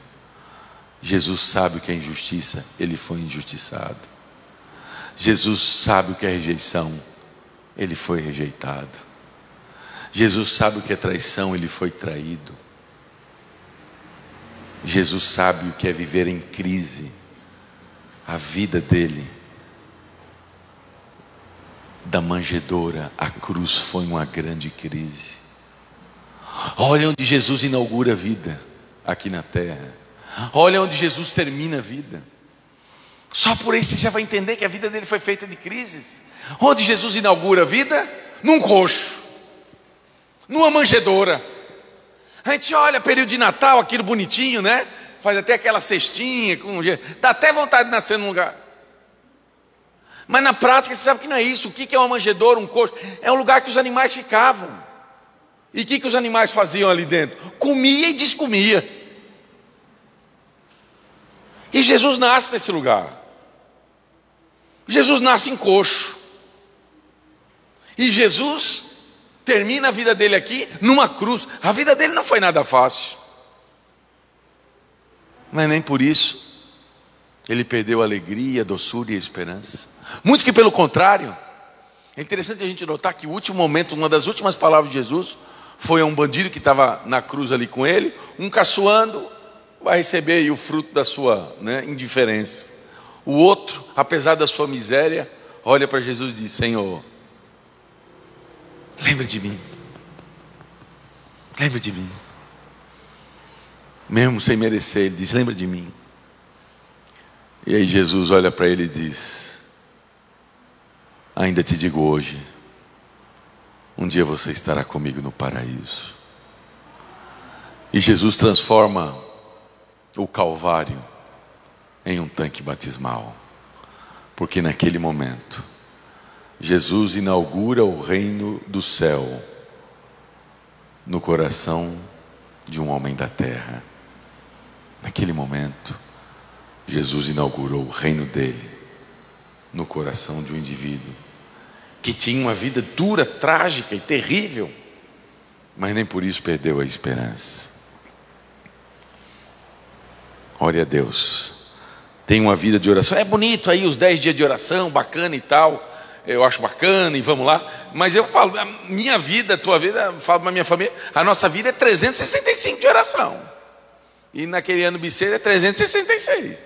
Jesus sabe o que é injustiça, Ele foi injustiçado. Jesus sabe o que é rejeição, Ele foi rejeitado. Jesus sabe o que é traição, Ele foi traído. Jesus sabe o que é viver em crise. A vida dele, da manjedoura à cruz, foi uma grande crise. Olha onde Jesus inaugura a vida aqui na terra. Olha onde Jesus termina a vida. Só por aí você já vai entender que a vida dele foi feita de crises. Onde Jesus inaugura a vida? Num coxo, numa manjedoura. A gente olha período de Natal, aquilo bonitinho, né? Faz até aquela cestinha, dá até vontade de nascer num lugar. Mas na prática você sabe que não é isso. O que é uma manjedoura, um coxo? É um lugar que os animais ficavam. E o que os animais faziam ali dentro? Comia e descomia. E Jesus nasce nesse lugar. Jesus nasce em coxo. E Jesus termina a vida dele aqui numa cruz. A vida dele não foi nada fácil. Mas nem por isso ele perdeu a alegria, a doçura e a esperança. Muito que pelo contrário. É interessante a gente notar que o último momento, uma das últimas palavras de Jesus, foi a um bandido que estava na cruz ali com ele. Um caçoando vai receber aí o fruto da sua indiferença. O outro, apesar da sua miséria, olha para Jesus e diz: Senhor, lembra de mim. Lembra de mim. Mesmo sem merecer, ele diz: lembra de mim. E aí Jesus olha para ele e diz: ainda te digo hoje, um dia você estará comigo no paraíso. E Jesus transforma o Calvário em um tanque batismal, porque naquele momento Jesus inaugura o reino do céu no coração de um homem da terra. Naquele momento Jesus inaugurou o reino dele no coração de um indivíduo que tinha uma vida dura, trágica e terrível, mas nem por isso perdeu a esperança. Ore a Deus. Tem uma vida de oração. É bonito aí os 10 dias de oração, bacana e tal. Eu acho bacana e vamos lá. Mas eu falo, a minha vida, a tua vida, eu falo para a minha família, a nossa vida é 365 de oração. E naquele ano bissexto é 366.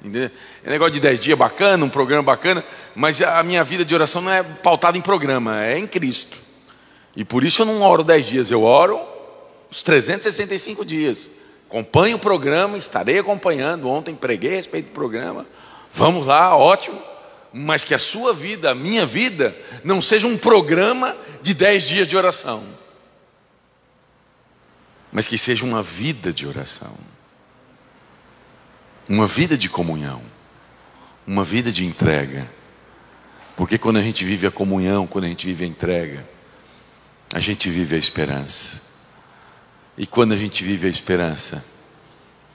Entendeu? É negócio de 10 dias bacana, um programa bacana. Mas a minha vida de oração não é pautada em programa, é em Cristo. E por isso eu não oro 10 dias, eu oro os 365 dias. Acompanho o programa, estarei acompanhando. Ontem preguei a respeito do programa. Vamos lá, ótimo. Mas que a sua vida, a minha vida, não seja um programa de 10 dias de oração, mas que seja uma vida de oração, uma vida de comunhão, uma vida de entrega. Porque quando a gente vive a comunhão, quando a gente vive a entrega, a gente vive a esperança. E quando a gente vive a esperança,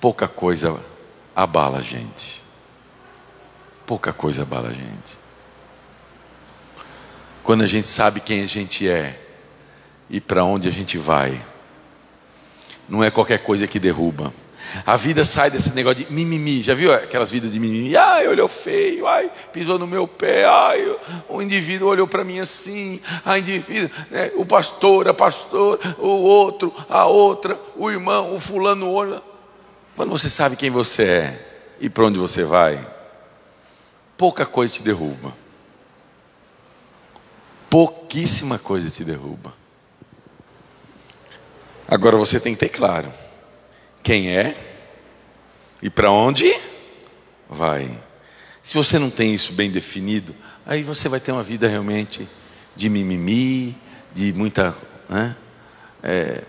pouca coisa abala a gente. Pouca coisa abala a gente. Quando a gente sabe quem a gente é e para onde a gente vai, não é qualquer coisa que derruba. A vida sai desse negócio de mimimi. Já viu aquelas vidas de mimimi? Ai, olhou feio, ai, pisou no meu pé, ai, o indivíduo olhou para mim assim, a indivíduo, o pastor, a pastora, o outro, a outra, o irmão, o fulano, o outro. Quando você sabe quem você é e para onde você vai, pouca coisa te derruba. Pouquíssima coisa te derruba. Agora você tem que ter claro quem é e para onde vai. Se você não tem isso bem definido, aí você vai ter uma vida realmente de mimimi, de muita, né?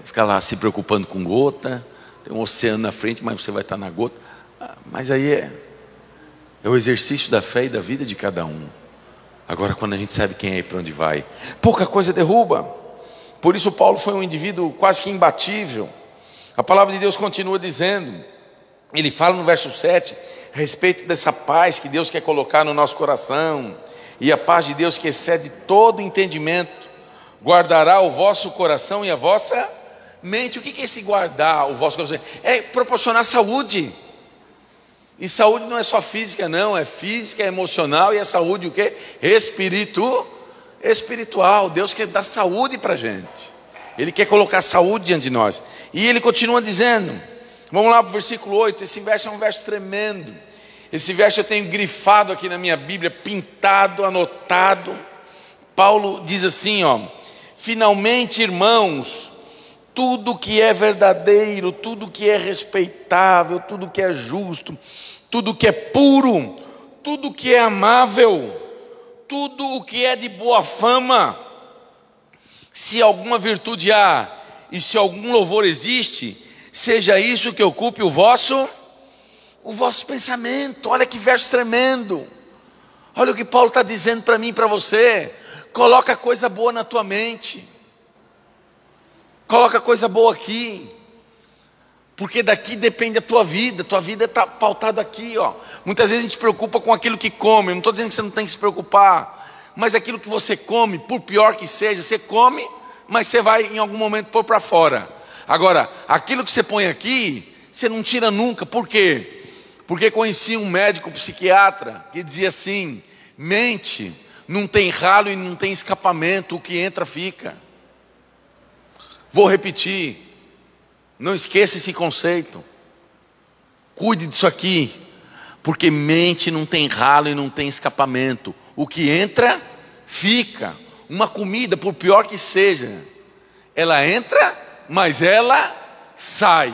Ficar lá se preocupando com gota. Tem um oceano na frente, mas você vai estar na gota. Mas aí é o exercício da fé e da vida de cada um. Agora, quando a gente sabe quem é e para onde vai, pouca coisa derruba. Por isso Paulo foi um indivíduo quase que imbatível. A palavra de Deus continua dizendo, ele fala no verso 7, a respeito dessa paz que Deus quer colocar no nosso coração. E a paz de Deus que excede todo entendimento, guardará o vosso coração e a vossa mente. O que é esse guardar o vosso coração? É proporcionar saúde. E saúde não é só física, não. É física, é emocional e é saúde o quê? Espiritual. Deus quer dar saúde para a gente. Ele quer colocar saúde diante de nós. E ele continua dizendo, vamos lá para o versículo 8. Esse verso é um verso tremendo. Esse verso eu tenho grifado aqui na minha Bíblia, pintado, anotado. Paulo diz assim, finalmente, irmãos, tudo que é verdadeiro, tudo que é respeitável, tudo que é justo, tudo que é puro, tudo que é amável, tudo o que é de boa fama, se alguma virtude há e se algum louvor existe, seja isso que ocupe o vosso pensamento. Olha que verso tremendo. Olha o que Paulo está dizendo para mim e para você. Coloca coisa boa na tua mente. Coloca coisa boa aqui. Porque daqui depende a tua vida está pautada aqui, Muitas vezes a gente se preocupa com aquilo que come. Eu não estou dizendo que você não tem que se preocupar, mas aquilo que você come, por pior que seja, você come, mas você vai em algum momento pôr para fora. Agora, aquilo que você põe aqui, você não tira nunca. Por quê? Porque conheci um médico psiquiatra que dizia assim, mente não tem ralo e não tem escapamento, o que entra fica. Vou repetir, não esqueça esse conceito, cuide disso aqui, porque mente não tem ralo e não tem escapamento, o que entra fica. Uma comida, por pior que seja, ela entra, mas ela sai.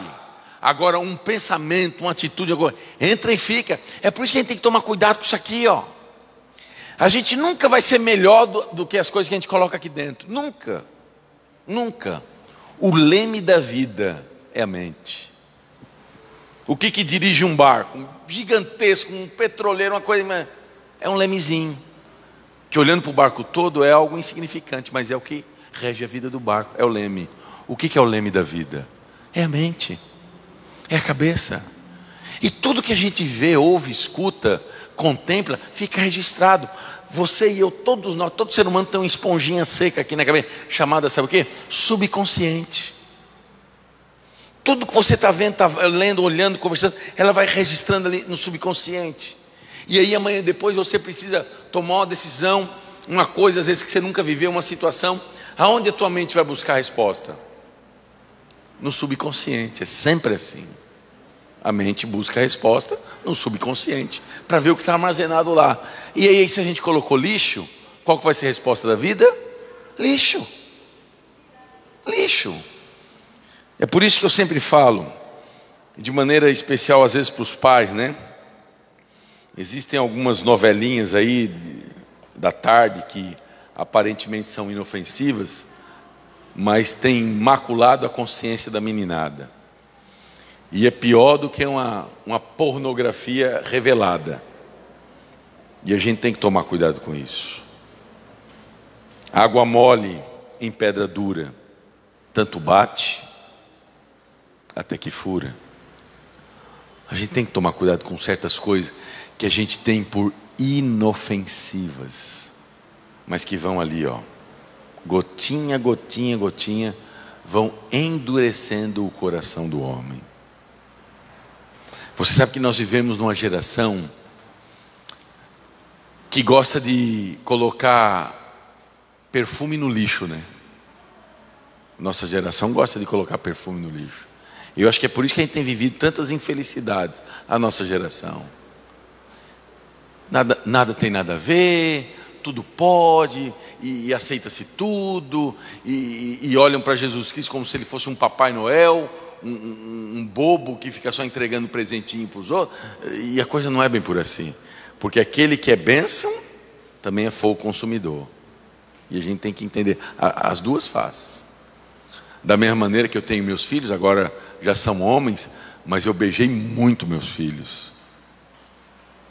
Agora um pensamento, uma atitude, entra e fica. É por isso que a gente tem que tomar cuidado com isso aqui, A gente nunca vai ser melhor do que as coisas que a gente coloca aqui dentro. Nunca. Nunca. O leme da vida é a mente. O que dirige um barco? Um gigantesco, um petroleiro, uma coisa... É um lemezinho. Que olhando para o barco todo é algo insignificante, mas é o que rege a vida do barco. É o leme. O que é o leme da vida? É a mente. É a cabeça. E tudo que a gente vê, ouve, escuta, contempla, fica registrado. Você e eu, todos nós, todo ser humano tem uma esponjinha seca aqui na cabeça, chamada, sabe o quê? Subconsciente. Tudo que você está vendo, está lendo, olhando, conversando, ela vai registrando ali no subconsciente. E aí amanhã depois você precisa tomar uma decisão, uma coisa às vezes que você nunca viveu, uma situação. Aonde a tua mente vai buscar a resposta? No subconsciente, é sempre assim. A mente busca a resposta no subconsciente, para ver o que está armazenado lá. E aí se a gente colocou lixo, qual que vai ser a resposta da vida? Lixo. Lixo. É por isso que eu sempre falo, de maneira especial às vezes para os pais, né? Existem algumas novelinhas aí da tarde que aparentemente são inofensivas, mas tem maculado a consciência da meninada. E é pior do que uma pornografia revelada. E a gente tem que tomar cuidado com isso. Água mole em pedra dura, tanto bate até que fura. A gente tem que tomar cuidado com certas coisas que a gente tem por inofensivas, mas que vão ali, gotinha, gotinha, gotinha, vão endurecendo o coração do homem. Você sabe que nós vivemos numa geração que gosta de colocar perfume no lixo, né? Nossa geração gosta de colocar perfume no lixo. Eu acho que é por isso que a gente tem vivido tantas infelicidades, a nossa geração. Nada tem nada a ver, tudo pode, e aceita-se tudo, e olham para Jesus Cristo como se ele fosse um Papai Noel, um bobo que fica só entregando presentinho para os outros, e a coisa não é bem por assim, porque aquele que é bênção também é fogo consumidor, e a gente tem que entender as duas faces. Da mesma maneira que eu tenho meus filhos, agora já são homens, mas eu beijei muito meus filhos.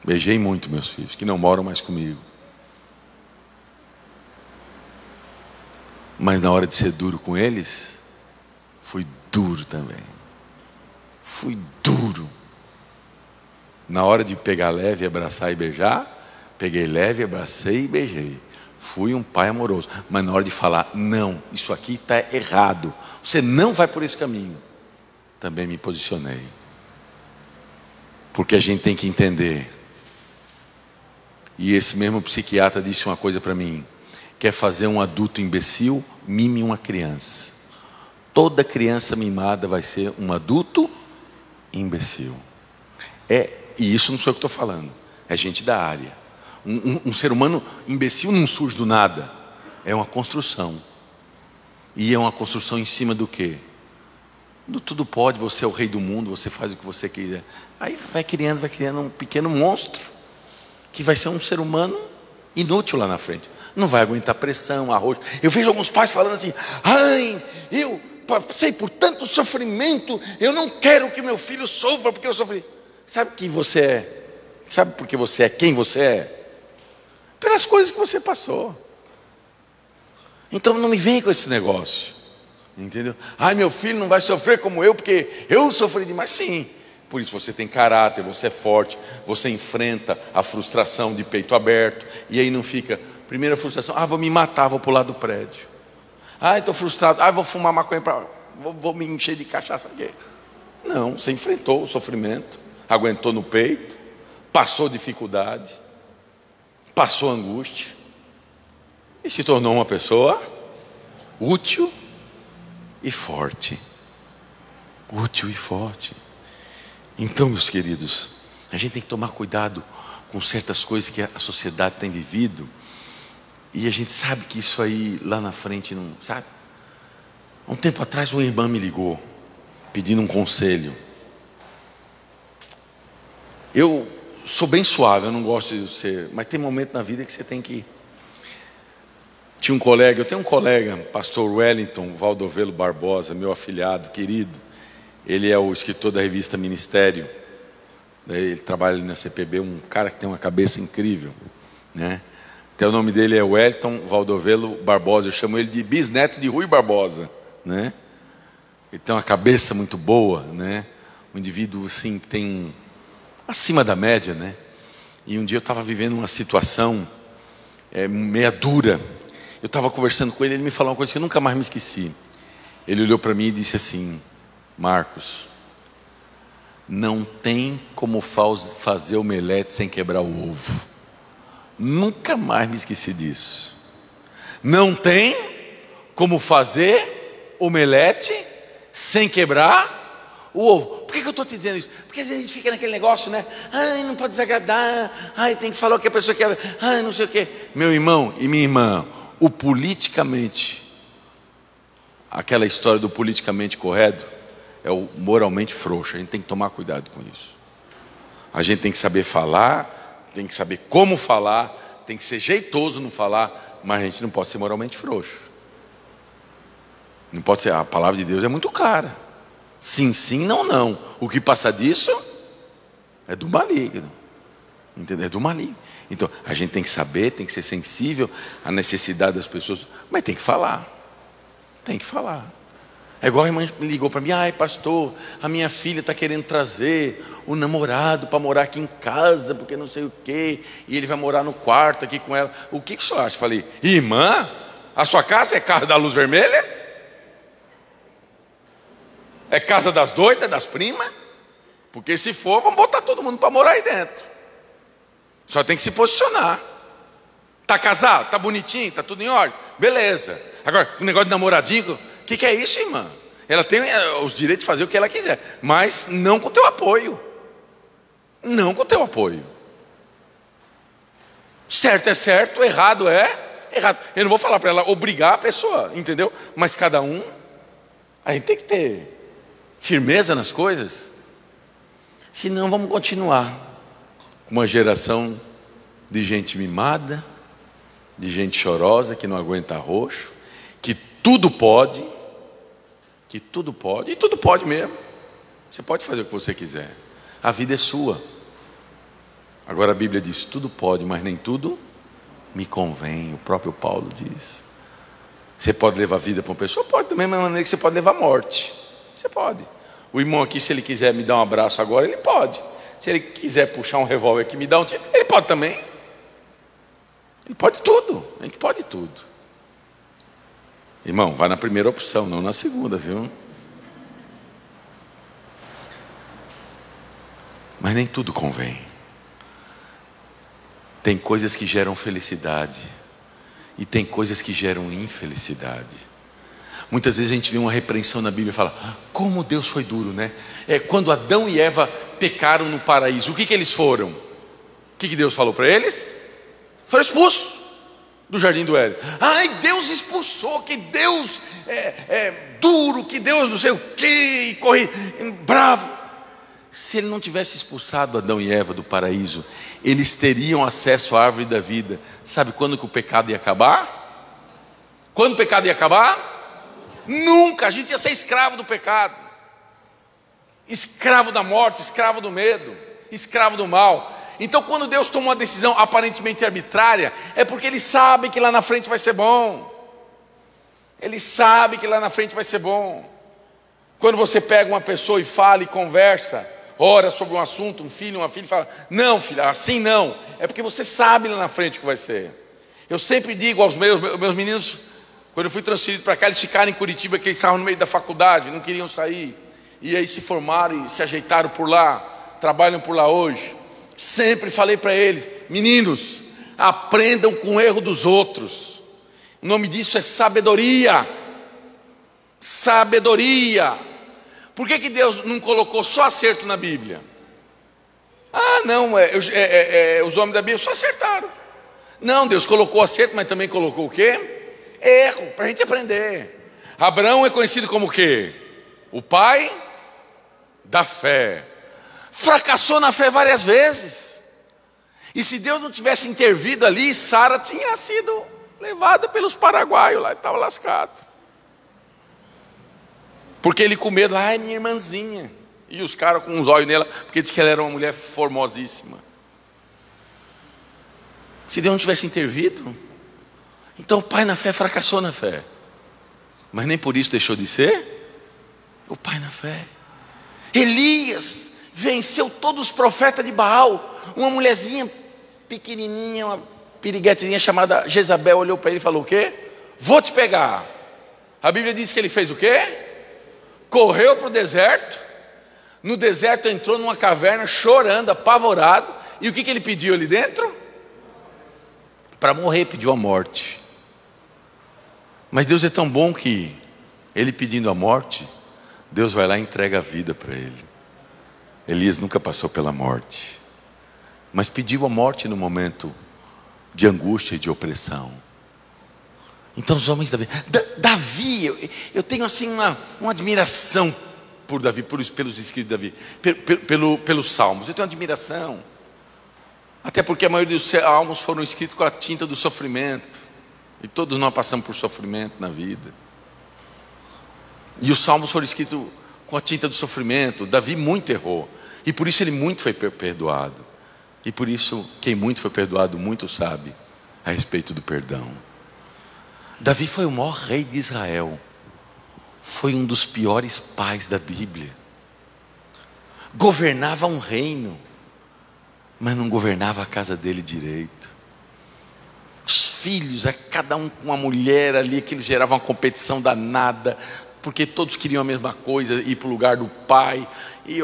Beijei muito meus filhos, que não moram mais comigo. Mas na hora de ser duro com eles, fui duro também. Fui duro. Na hora de pegar leve, abraçar e beijar, peguei leve, abracei e beijei. Fui um pai amoroso. Mas na hora de falar, não, isso aqui está errado, você não vai por esse caminho, também me posicionei. Porque a gente tem que entender. E esse mesmo psiquiatra disse uma coisa para mim: quer fazer um adulto imbecil, mime uma criança. Toda criança mimada vai ser um adulto imbecil. E isso não sou eu que estou falando, é gente da área. Um ser humano imbecil não surge do nada, é uma construção. E é uma construção em cima do quê? Do tudo pode, você é o rei do mundo, você faz o que você quiser. Aí vai criando um pequeno monstro, que vai ser um ser humano inútil lá na frente. Não vai aguentar pressão, arroz. Eu vejo alguns pais falando assim: ai, eu passei por tanto sofrimento, eu não quero que meu filho sofra porque eu sofri. Sabe quem você é? Sabe por que você é quem você é? Pelas coisas que você passou. Então não me vem com esse negócio, entendeu? Ai, meu filho não vai sofrer como eu porque eu sofri demais. Sim, por isso você tem caráter, você é forte, você enfrenta a frustração de peito aberto. E aí não fica, primeira frustração: vou me matar, vou pular do prédio. Estou frustrado, vou fumar maconha, vou me encher de cachaça. Não, você enfrentou o sofrimento, aguentou no peito, passou dificuldade, passou angústia, e se tornou uma pessoa útil e forte. Útil e forte. Então, meus queridos, a gente tem que tomar cuidado com certas coisas que a sociedade tem vivido. E a gente sabe que isso aí lá na frente não, sabe? Um tempo atrás uma irmã me ligou pedindo um conselho. Eu sou bem suave, eu não gosto de ser, mas tem momento na vida que você tem que. Eu tenho um colega, pastor Wellington Valdovelo Barbosa, meu afilhado, querido. Ele é o escritor da revista Ministério. Ele trabalha ali na CPB, um cara que tem uma cabeça incrível, né? Então, o nome dele é Wellington Valdovelo Barbosa. Eu chamo ele de bisneto de Rui Barbosa, né? Ele tem uma cabeça muito boa, né? Um indivíduo assim que tem acima da média, né? E um dia eu estava vivendo uma situação meia dura. Eu estava conversando com ele, ele me falou uma coisa que eu nunca mais me esqueci. Ele olhou para mim e disse assim: Marcos, não tem como fazer omelete sem quebrar o ovo. Nunca mais me esqueci disso. Não tem como fazer omelete sem quebrar o ovo. Por que eu estou te dizendo isso? Porque às vezes a gente fica naquele negócio, né? Ai, não pode desagradar. Ai, tem que falar o que a pessoa quer. Ai, não sei o quê. Meu irmão e minha irmã, o politicamente, aquela história do politicamente correto, é o moralmente frouxo. A gente tem que tomar cuidado com isso. A gente tem que saber falar, tem que saber como falar, tem que ser jeitoso no falar, mas a gente não pode ser moralmente frouxo. Não pode ser. A palavra de Deus é muito clara: sim, sim, não, não. O que passa disso é do maligno, entendeu? É do maligno. Então a gente tem que saber, tem que ser sensível à necessidade das pessoas, mas tem que falar. Tem que falar. É igual a irmã me ligou para mim: ai, pastor, a minha filha está querendo trazer o namorado para morar aqui em casa, porque não sei o quê, e ele vai morar no quarto aqui com ela. O que o senhor acha? Falei: irmã, a sua casa é casa da luz vermelha? É casa das doidas, das primas? Porque se for, vamos botar todo mundo para morar aí dentro. Só tem que se posicionar. Está casado? Está bonitinho? Está tudo em ordem? Beleza. Agora, o negócio de namoradinho, o que é isso, irmã? Ela tem os direitos de fazer o que ela quiser, mas não com o teu apoio. Não com o teu apoio. Certo é certo, errado é errado. Eu não vou falar para ela obrigar a pessoa, entendeu? Mas cada um, a gente tem que ter firmeza nas coisas. Senão vamos continuar com uma geração de gente mimada, de gente chorosa, que não aguenta roxo, que tudo pode, e tudo pode mesmo. Você pode fazer o que você quiser. A vida é sua. Agora a Bíblia diz, tudo pode, mas nem tudo me convém. O próprio Paulo diz. Você pode levar vida para uma pessoa? Pode, da mesma maneira que você pode levar morte. Você pode. O irmão aqui, se ele quiser me dar um abraço agora, ele pode. Se ele quiser puxar um revólver aqui e me dar um tiro, ele pode também. Ele pode tudo. A gente pode tudo. Irmão, vai na primeira opção, não na segunda, viu? Mas nem tudo convém. Tem coisas que geram felicidade e tem coisas que geram infelicidade. Muitas vezes a gente vê uma repreensão na Bíblia e fala, como Deus foi duro, né? Quando Adão e Eva pecaram no paraíso, o que eles foram? O que Deus falou para eles? Foram expulsos do jardim do Éden. Ai, Deus expulsou, que Deus é duro, que Deus não sei o que, e corre bravo. Se ele não tivesse expulsado Adão e Eva do paraíso, eles teriam acesso à árvore da vida. Sabe quando que o pecado ia acabar? Quando o pecado ia acabar? Nunca. A gente ia ser escravo do pecado, escravo da morte, escravo do medo, escravo do mal. Então quando Deus toma uma decisão aparentemente arbitrária, é porque Ele sabe que lá na frente vai ser bom. Ele sabe que lá na frente vai ser bom. Quando você pega uma pessoa e fala e conversa, ora sobre um assunto, um filho, uma filha, fala, não filha, assim não. É porque você sabe lá na frente o que vai ser. Eu sempre digo aos meus meninos, quando eu fui transferido para cá, eles ficaram em Curitiba, que eles estavam no meio da faculdade, não queriam sair. E aí se formaram e se ajeitaram por lá, trabalham por lá hoje. Sempre falei para eles, meninos, aprendam com o erro dos outros. O nome disso é sabedoria. Sabedoria. Por que Deus não colocou só acerto na Bíblia? Ah, não, os homens da Bíblia só acertaram. Não, Deus colocou acerto, mas também colocou o quê? Erro, para a gente aprender. Abraão é conhecido como o quê? O pai da fé. Fracassou na fé várias vezes. E se Deus não tivesse intervido ali, Sara tinha sido levada pelos paraguaios lá, estava lascado. Porque ele com medo, ai minha irmãzinha. E os caras com uns olhos nela, porque diz que ela era uma mulher formosíssima. Se Deus não tivesse intervido, então o pai na fé fracassou na fé. Mas nem por isso deixou de ser o pai na fé. Elias venceu todos os profetas de Baal. Uma mulherzinha pequenininha, uma piriguetezinha chamada Jezabel olhou para ele e falou o quê? Vou te pegar. A Bíblia diz que ele fez o quê? Correu para o deserto. No deserto entrou numa caverna chorando, apavorado. E o que ele pediu ali dentro? Para morrer, pediu a morte. Mas Deus é tão bom que ele pedindo a morte, Deus vai lá e entrega a vida para ele. Elias nunca passou pela morte, mas pediu a morte no momento de angústia e de opressão. Então os homens Davi, eu tenho assim uma admiração por Davi, pelos escritos de Davi, pelos salmos. Eu tenho uma admiração, até porque a maioria dos salmos foram escritos com a tinta do sofrimento, e todos nós passamos por sofrimento na vida. E os salmos foram escritos com a tinta do sofrimento. Davi muito errou, e por isso ele muito foi perdoado. E por isso quem muito foi perdoado, muito sabe a respeito do perdão. Davi foi o maior rei de Israel. Foi um dos piores pais da Bíblia. Governava um reino, mas não governava a casa dele direito. Os filhos, cada um com uma mulher ali, que gerava uma competição danada. porque todos queriam a mesma coisa, ir para o lugar do pai,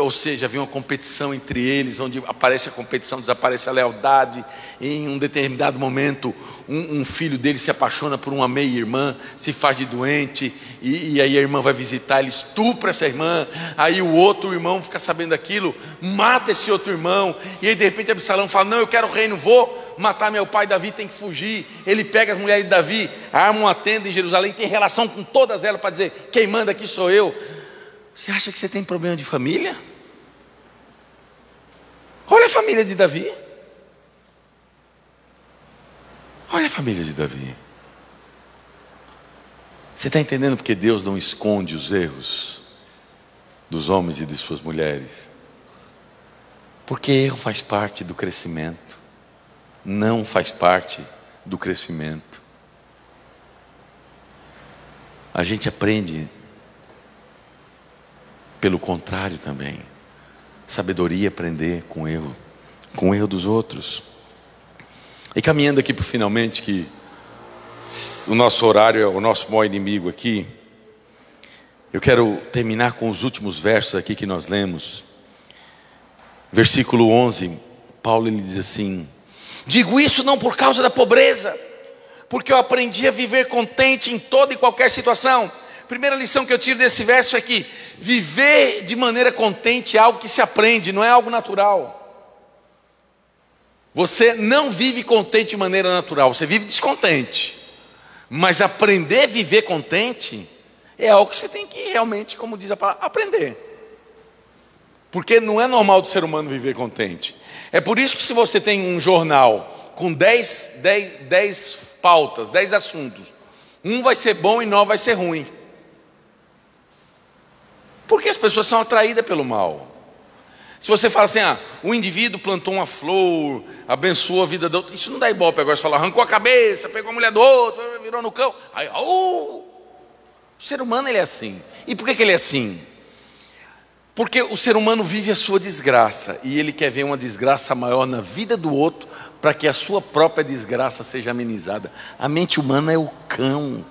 ou seja, havia uma competição entre eles, onde aparece a competição, desaparece a lealdade. Em um determinado momento, um filho dele se apaixona por uma meia-irmã, se faz de doente, e aí a irmã vai visitar, ele estupra essa irmã, aí o outro irmão fica sabendo daquilo, mata esse outro irmão, e aí de repente Absalão fala: não, eu quero o reino, vou matar meu pai Davi, tem que fugir. Ele pega as mulheres de Davi, arma uma tenda em Jerusalém, tem relação com todas elas para dizer: quem manda aqui sou eu. Você acha que você tem problema de família? Olha a família de Davi. Olha a família de Davi. Você está entendendo porque Deus não esconde os erros dos homens e de suas mulheres? Porque erro faz parte do crescimento, não faz parte do crescimento. A gente aprende pelo contrário também. Sabedoria é aprender com o erro dos outros. E caminhando aqui para finalmente, que o nosso horário é o nosso maior inimigo aqui, eu quero terminar com os últimos versos aqui que nós lemos. Versículo 11, Paulo ele diz assim: digo isso não por causa da pobreza, porque eu aprendi a viver contente em toda e qualquer situação. Primeira lição que eu tiro desse verso é que viver de maneira contente é algo que se aprende, não é algo natural. Você não vive contente de maneira natural, você vive descontente. Mas aprender a viver contente é algo que você tem que realmente, como diz a palavra, aprender. Porque não é normal do ser humano viver contente. É por isso que se você tem um jornal com 10 pautas, 10 assuntos, um vai ser bom e 9 vai ser ruim. Porque as pessoas são atraídas pelo mal. Se você fala assim: o indivíduo plantou uma flor, abençoou a vida do outro, isso não dá ibope. Agora você fala: arrancou a cabeça, pegou a mulher do outro, virou no cão. Aí, o ser humano ele é assim. E por que ele é assim? Porque o ser humano vive a sua desgraça, e ele quer ver uma desgraça maior na vida do outro, para que a sua própria desgraça seja amenizada. A mente humana é o cão.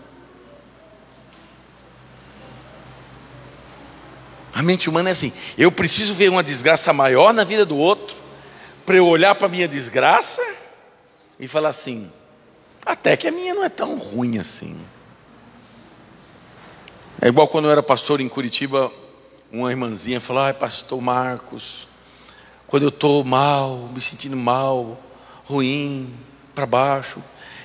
A mente humana é assim: eu preciso ver uma desgraça maior na vida do outro, para eu olhar para a minha desgraça e falar assim: até que a minha não é tão ruim assim. É igual quando eu era pastor em Curitiba, uma irmãzinha falou: ai, pastor Marcos, quando eu estou mal, me sentindo mal, ruim, para baixo,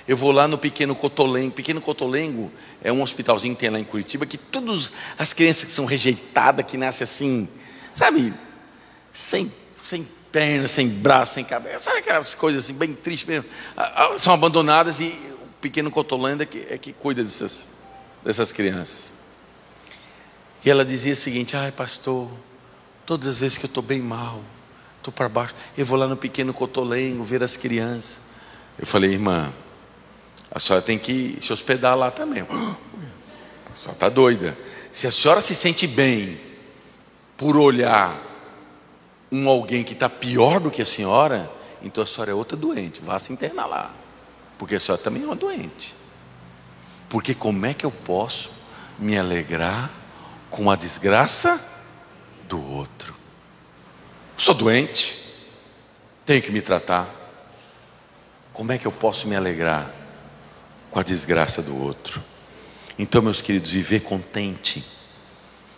eu vou lá no Pequeno Cotolengo. Pequeno Cotolengo é um hospitalzinho que tem lá em Curitiba, que todas as crianças que são rejeitadas, que nascem assim, sabe, sem perna, sem braço, sem cabeça, sabe aquelas coisas assim, bem tristes mesmo, são abandonadas, e o Pequeno Cotolengo é que cuida dessas crianças. E ela dizia o seguinte: ai, pastor, todas as vezes que eu estou bem mal, estou para baixo, eu vou lá no Pequeno Cotolengo ver as crianças. Eu falei: irmã, a senhora tem que se hospedar lá também. A senhora está doida. Se a senhora se sente bem por olhar alguém que está pior do que a senhora, então a senhora é outra doente, vá se internar lá, porque a senhora também é uma doente. Porque como é que eu posso me alegrar com a desgraça do outro? Sou doente, tenho que me tratar. Como é que eu posso me alegrar com a desgraça do outro? Então, meus queridos, viver contente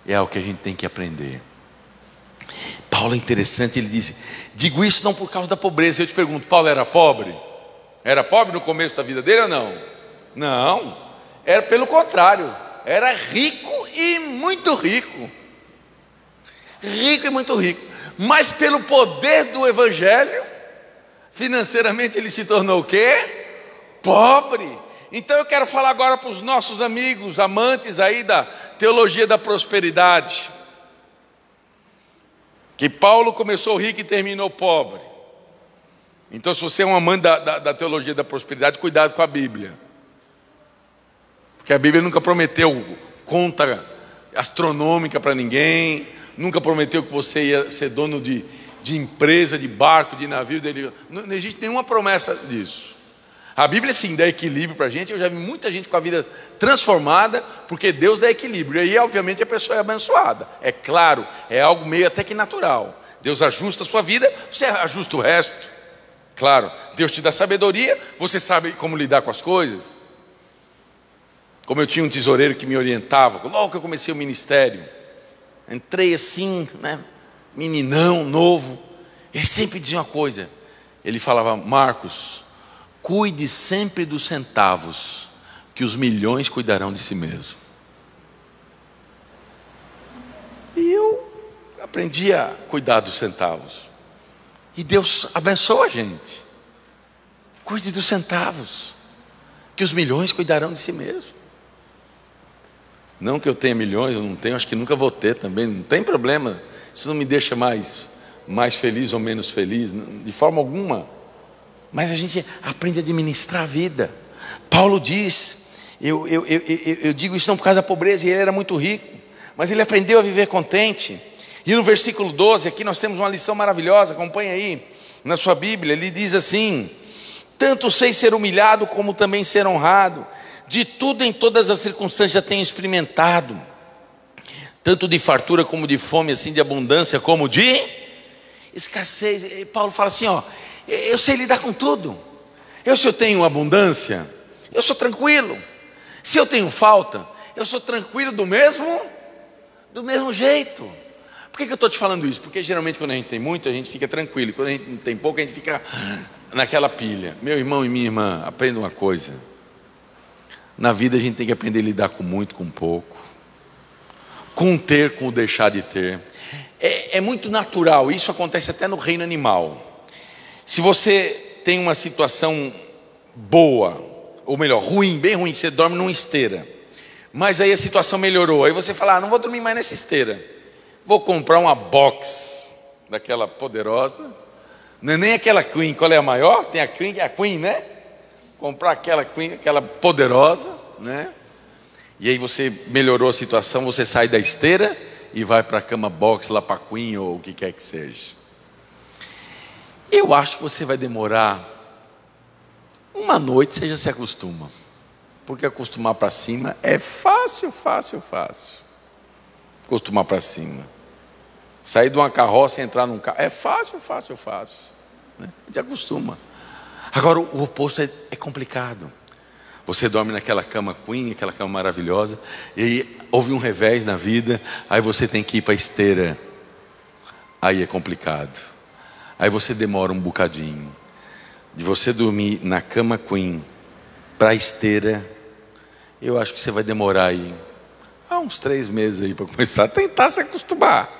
é algo que a gente tem que aprender. Paulo é interessante, ele disse: digo isso não por causa da pobreza. Eu te pergunto, Paulo era pobre? Era pobre no começo da vida dele ou não? Não, era pelo contrário, era rico e muito rico. Rico e muito rico. Mas pelo poder do evangelho, financeiramente ele se tornou o quê? Pobre. Então eu quero falar agora para os nossos amigos, amantes aí da teologia da prosperidade, que Paulo começou rico e terminou pobre. Então, se você é um amante da teologia da prosperidade, cuidado com a Bíblia, porque a Bíblia nunca prometeu conta astronômica para ninguém, nunca prometeu que você ia ser dono de empresa, de barco, de navio. Não existe nenhuma promessa disso. A Bíblia sim dá equilíbrio para a gente. Eu já vi muita gente com a vida transformada, porque Deus dá equilíbrio. E aí obviamente a pessoa é abençoada. É claro, é algo meio até que natural. Deus ajusta a sua vida, você ajusta o resto. Claro, Deus te dá sabedoria, você sabe como lidar com as coisas. Como eu tinha um tesoureiro que me orientava, logo que eu comecei o ministério, entrei assim, né, meninão, novo. Ele sempre dizia uma coisa. Ele falava: Marcos, cuide sempre dos centavos, que os milhões cuidarão de si mesmo. E eu aprendi a cuidar dos centavos. E Deus abençoa a gente. Cuide dos centavos, que os milhões cuidarão de si mesmo. Não que eu tenha milhões, eu não tenho, acho que nunca vou ter também, não tem problema. Isso não me deixa mais feliz ou menos feliz, de forma alguma. Mas a gente aprende a administrar a vida. Paulo diz, eu digo isso não por causa da pobreza, e ele era muito rico, mas ele aprendeu a viver contente. E no versículo 12, aqui nós temos uma lição maravilhosa, acompanha aí na sua Bíblia. Ele diz assim: tanto sei ser humilhado como também ser honrado, de tudo em todas as circunstâncias já tenho experimentado, tanto de fartura como de fome, assim de abundância como de escassez. E Paulo fala assim, ó, eu sei lidar com tudo. Se eu tenho abundância, eu sou tranquilo. Se eu tenho falta, eu sou tranquilo do mesmo jeito. Por que eu estou te falando isso? Porque geralmente quando a gente tem muito, a gente fica tranquilo, e quando a gente não tem pouco, a gente fica naquela pilha. Meu irmão e minha irmã, aprenda uma coisa: na vida a gente tem que aprender a lidar com muito, com pouco, com ter, com o deixar de ter. É muito natural, isso acontece até no reino animal. Se você tem uma situação boa, ou melhor, ruim, bem ruim, você dorme numa esteira, mas aí a situação melhorou, aí você fala: não vou dormir mais nessa esteira, vou comprar uma box daquela poderosa. Não é nem aquela Queen. Qual é a maior? Tem a Queen, né? Comprar aquela Queen, aquela poderosa, né? E aí você melhorou a situação, você sai da esteira e vai para a cama box, lá para a Queen ou o que quer que seja. Eu acho que você vai demorar uma noite, você já se acostuma. Porque acostumar para cima é fácil. Acostumar para cima. Sair de uma carroça e entrar num carro é fácil, né? A gente acostuma. Agora o oposto é complicado. Você dorme naquela cama Queen, aquela cama maravilhosa, e aí houve um revés na vida, aí você tem que ir para a esteira. Aí é complicado. Aí você demora um bocadinho. De você dormir na cama Queen para a esteira, eu acho que você vai demorar aí uns 3 meses aí para começar a tentar se acostumar.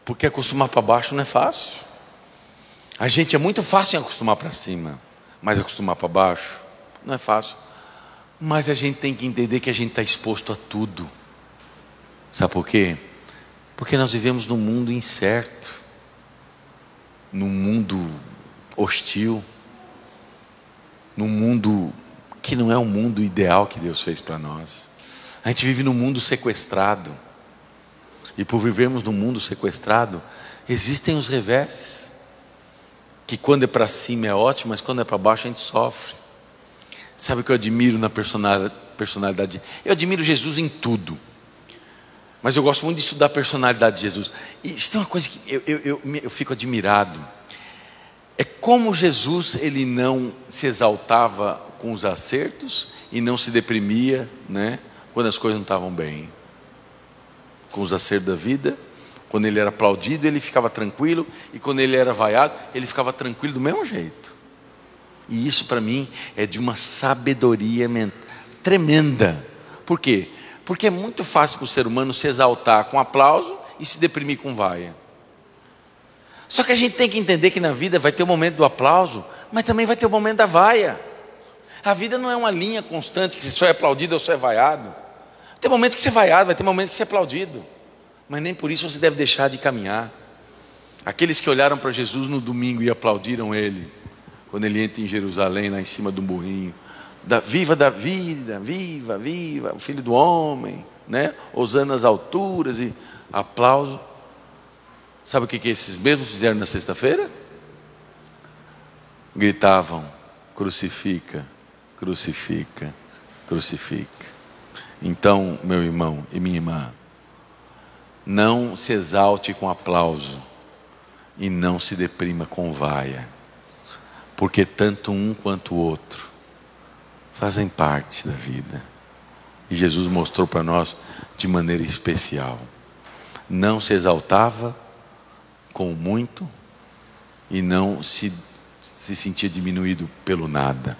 Porque acostumar para baixo não é fácil. A gente é muito fácil em acostumar para cima, mas acostumar para baixo não é fácil. Mas a gente tem que entender que a gente está exposto a tudo. Sabe por quê? Porque nós vivemos num mundo incerto, num mundo hostil, num mundo que não é o mundo ideal que Deus fez para nós. A gente vive num mundo sequestrado. E por vivermos num mundo sequestrado, existem os reveses. Que quando é para cima é ótimo, mas quando é para baixo a gente sofre. Sabe o que eu admiro na personalidade? Eu admiro Jesus em tudo. Mas eu gosto muito de estudar a personalidade de Jesus. E isso tem uma coisa que eu fico admirado. É como Jesus, ele não se exaltava com os acertos e não se deprimia, né, quando as coisas não estavam bem. Com os acertos da vida, quando ele era aplaudido, ele ficava tranquilo, e quando ele era vaiado, ele ficava tranquilo do mesmo jeito. E isso para mim é de uma sabedoria tremenda. Por quê? Porque é muito fácil para o ser humano se exaltar com aplauso e se deprimir com vaia. Só que a gente tem que entender que na vida vai ter o momento do aplauso, mas também vai ter o momento da vaia. A vida não é uma linha constante que se só é aplaudido ou só é vaiado. Tem momento que você é vaiado, vai ter momento que você é aplaudido. Mas nem por isso você deve deixar de caminhar. Aqueles que olharam para Jesus no domingo e aplaudiram ele, quando ele entra em Jerusalém, lá em cima do burrinho, viva da vida, viva, o Filho do Homem, né? Hosana nas alturas, e aplauso. Sabe o que esses mesmos fizeram na sexta-feira? Gritavam: crucifica, crucifica, crucifica. Então, meu irmão e minha irmã, não se exalte com aplauso e não se deprima com vaia, porque tanto um quanto o outro fazem parte da vida. E Jesus mostrou para nós de maneira especial. Não se exaltava com o muito e não se sentia diminuído pelo nada.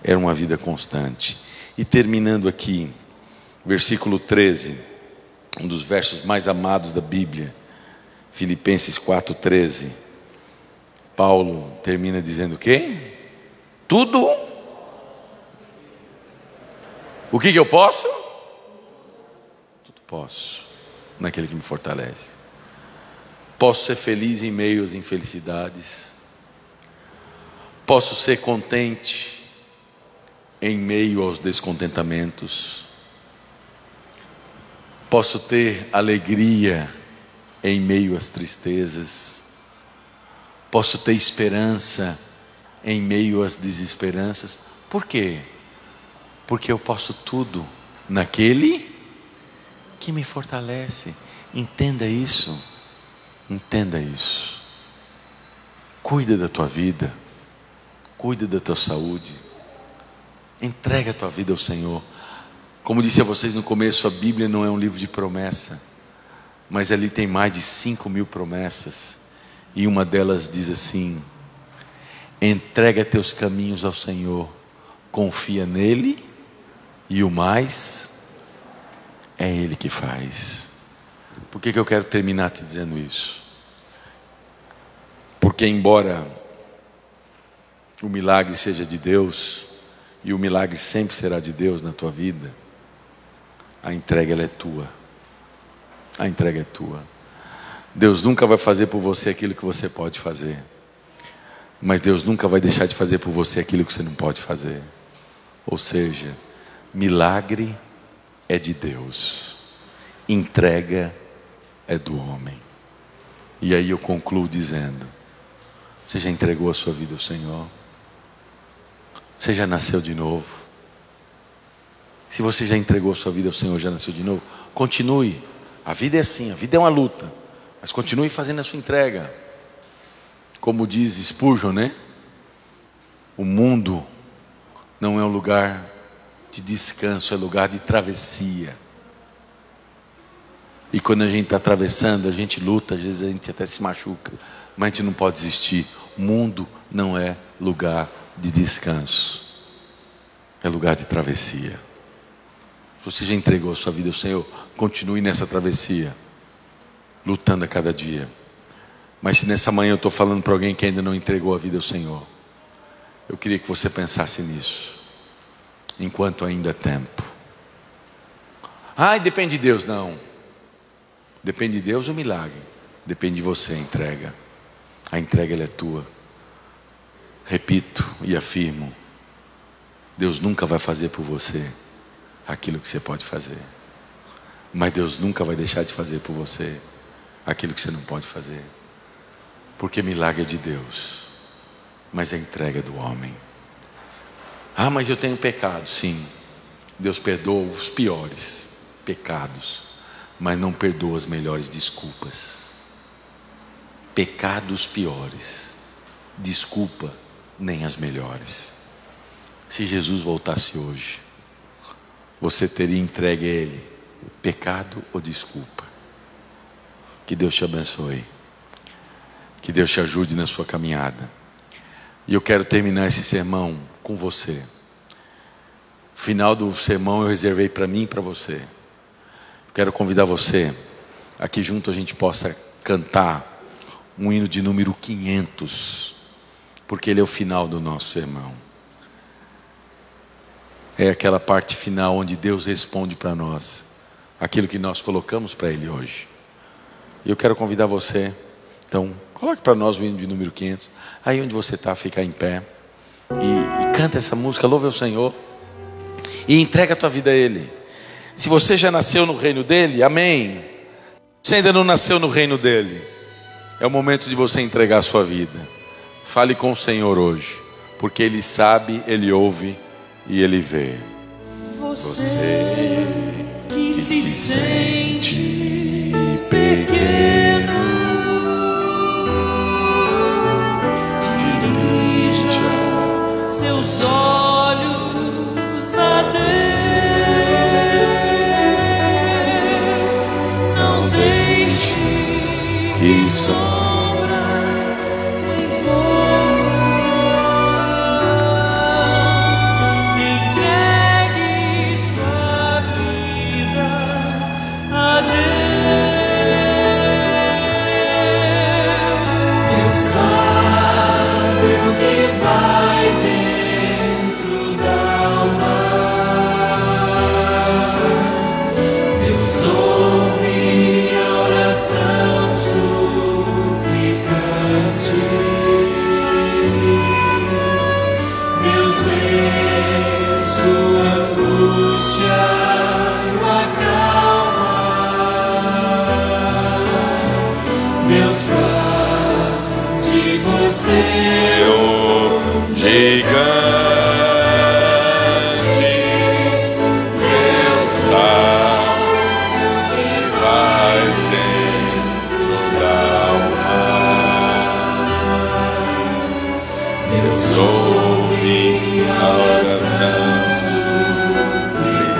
Era uma vida constante. E terminando aqui, versículo 13, um dos versos mais amados da Bíblia, Filipenses 4:13. Paulo termina dizendo o quê? Tudo. O que eu posso? Tudo posso naquele que me fortalece. Posso ser feliz em meio às infelicidades. Posso ser contente em meio aos descontentamentos. Posso ter alegria em meio às tristezas. Posso ter esperança em meio às desesperanças. Por quê? Porque eu posso tudo naquele que me fortalece. Entenda isso. Entenda isso. Cuida da tua vida. Cuida da tua saúde. Entrega a tua vida ao Senhor. Como disse a vocês no começo, a Bíblia não é um livro de promessa, mas ali tem mais de 5.000 promessas. E uma delas diz assim: entrega teus caminhos ao Senhor, confia nele, e o mais é Ele que faz. Por que eu quero terminar te dizendo isso? Porque embora o milagre seja de Deus, e o milagre sempre será de Deus na tua vida, a entrega ela é tua. A entrega é tua. Deus nunca vai fazer por você aquilo que você pode fazer, mas Deus nunca vai deixar de fazer por você aquilo que você não pode fazer. Ou seja, milagre é de Deus, entrega é do homem. E aí eu concluo dizendo: você já entregou a sua vida ao Senhor? Você já nasceu de novo? Se você já entregou a sua vida ao Senhor, já nasceu de novo, continue. A vida é assim, a vida é uma luta, mas continue fazendo a sua entrega. Como diz Spurgeon, né? O mundo não é um lugar de descanso, é lugar de travessia. E quando a gente está atravessando, a gente luta, às vezes a gente até se machuca, mas a gente não pode desistir. O mundo não é lugar de descanso, é lugar de travessia. Se você já entregou a sua vida ao Senhor, continue nessa travessia, lutando a cada dia. Mas se nessa manhã eu estou falando para alguém que ainda não entregou a vida ao Senhor, eu queria que você pensasse nisso, enquanto ainda é tempo. Depende de Deus. Não, depende de Deus o milagre, depende de você a entrega. A entrega ela é tua. Repito e afirmo: Deus nunca vai fazer por você aquilo que você pode fazer, mas Deus nunca vai deixar de fazer por você aquilo que você não pode fazer, porque milagre é de Deus, mas a entrega é do homem. Mas eu tenho pecado. Sim, Deus perdoa os piores pecados, mas não perdoa as melhores desculpas. Pecados piores, desculpa nem as melhores. Se Jesus voltasse hoje, você teria entregue a Ele pecado ou desculpa? Que Deus te abençoe, que Deus te ajude na sua caminhada. E eu quero terminar esse sermão com você. O final do sermão eu reservei para mim e para você. Quero convidar você, aqui junto a gente possa cantar um hino de número 500, porque ele é o final do nosso sermão. É aquela parte final onde Deus responde para nós aquilo que nós colocamos para Ele hoje. E eu quero convidar você, então, coloque para nós o hino de número 500. Aí onde você está, fica em pé e canta essa música, louve ao Senhor e entrega a tua vida a Ele. Se você já nasceu no reino dEle, amém. Se você ainda não nasceu no reino dEle, é o momento de você entregar a sua vida. Fale com o Senhor hoje, porque Ele sabe, Ele ouve e Ele vê. Você que se sente pequeno, dirija seus olhos a Deus. Não deixe que sombras o envolvam. Entregue sua vida a Deus. Deus sabe o que vai dentro da alma. Deus ouve a oração suplicante. Deus vê sua angústia e o acalma. Deus faz de você um gigante. Deus sabe o que vai dentro da alma. Deus ouve a oração suplicante.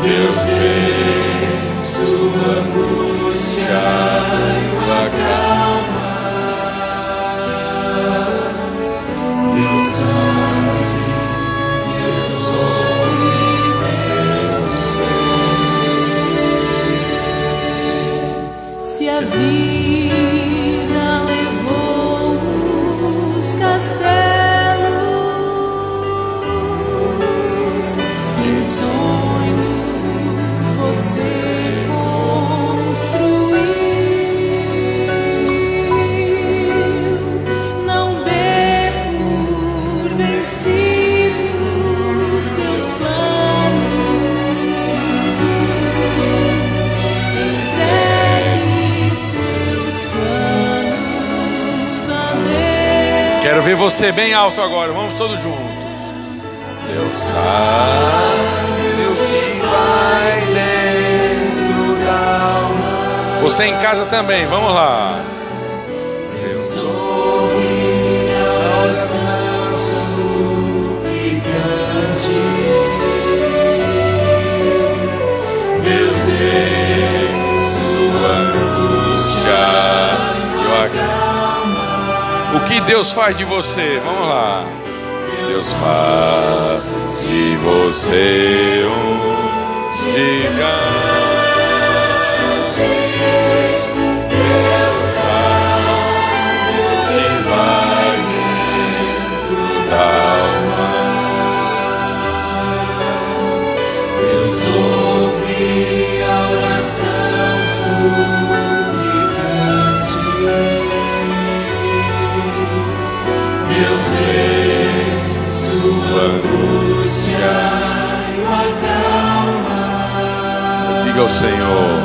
Deus vê sua angústia e o acalma. Deus sabe, Deus ouve, Deus vê. Se a vida levou os castelos, em sonhos você construiu, não dê por vencidos seus planos. Entregue seus planos a Deus. Quero ver você bem alto agora, vamos todos juntos. Deus sabe o que vai dentro da alma. Você em casa também, vamos lá. Deus ouve a oração suplicante. Deus vê sua angústia e o acalma. O que Deus faz de você? Vamos lá. Deus faz de você um gigante. Deus sabe o que vai dentro da alma. Deus ouve a oração suplicante. Deus vê sua angústia e o acalma. Diga ao Senhor: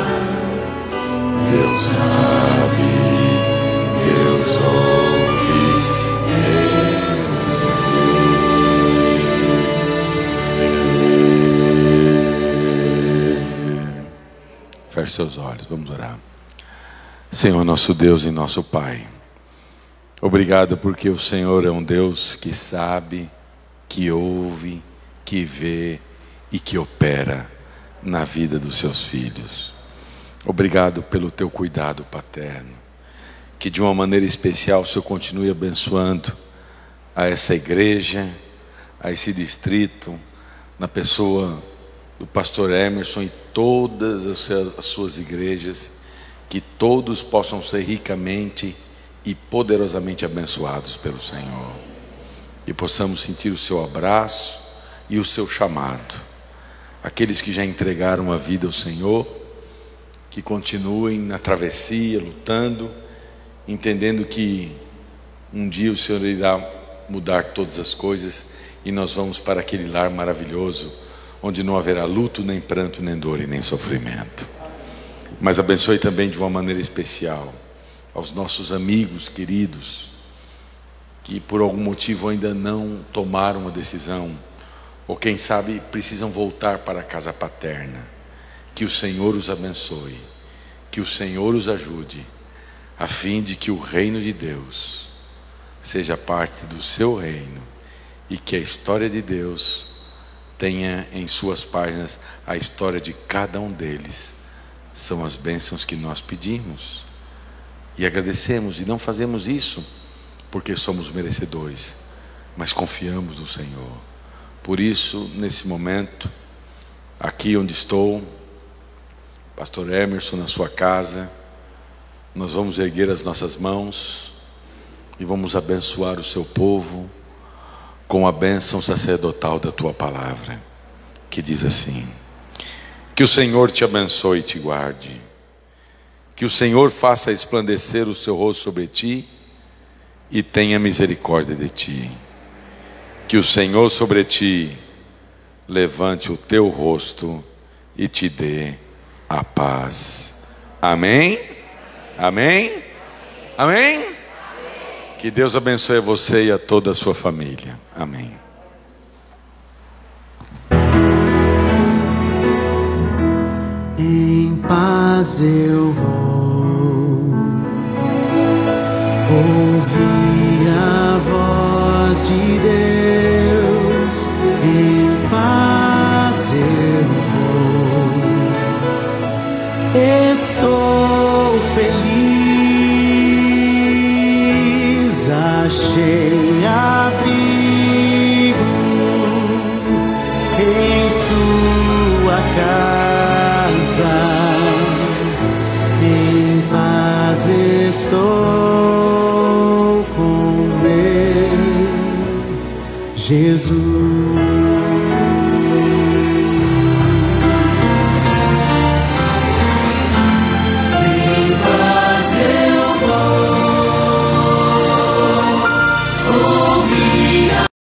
Deus sabe, Deus ouve, Deus vê. Feche seus olhos, vamos orar. Senhor, nosso Deus e nosso Pai, obrigado porque o Senhor é um Deus que sabe, que ouve, que vê e que opera na vida dos seus filhos. Obrigado pelo teu cuidado paterno, que de uma maneira especial o Senhor continue abençoando a essa igreja, a esse distrito, na pessoa do pastor Emerson e todas as suas igrejas, que todos possam ser ricamente e poderosamente abençoados pelo Senhor, e possamos sentir o seu abraço e o seu chamado. Aqueles que já entregaram a vida ao Senhor, que continuem na travessia, lutando, entendendo que um dia o Senhor irá mudar todas as coisas e nós vamos para aquele lar maravilhoso, onde não haverá luto, nem pranto, nem dor e nem sofrimento. Mas abençoe também de uma maneira especial aos nossos amigos queridos, que por algum motivo ainda não tomaram uma decisão, ou quem sabe precisam voltar para a casa paterna. Que o Senhor os abençoe, que o Senhor os ajude, a fim de que o reino de Deus seja parte do seu reino, e que a história de Deus tenha em suas páginas a história de cada um deles. São as bênçãos que nós pedimos e agradecemos, e não fazemos isso porque somos merecedores, mas confiamos no Senhor. Por isso, nesse momento, aqui onde estou, Pastor Emerson, na sua casa, nós vamos erguer as nossas mãos e vamos abençoar o seu povo com a bênção sacerdotal da tua palavra, que diz assim: que o Senhor te abençoe e te guarde, que o Senhor faça resplandecer o seu rosto sobre ti e tenha misericórdia de ti, que o Senhor sobre ti levante o teu rosto e te dê a paz. Amém? Amém? Amém? Que Deus abençoe a você e a toda a sua família. Amém. Em paz eu vou ouvir a voz de Deus. Em paz eu vou. Estou feliz, achei abrigo em sua casa. Em paz estou com meu Jesus.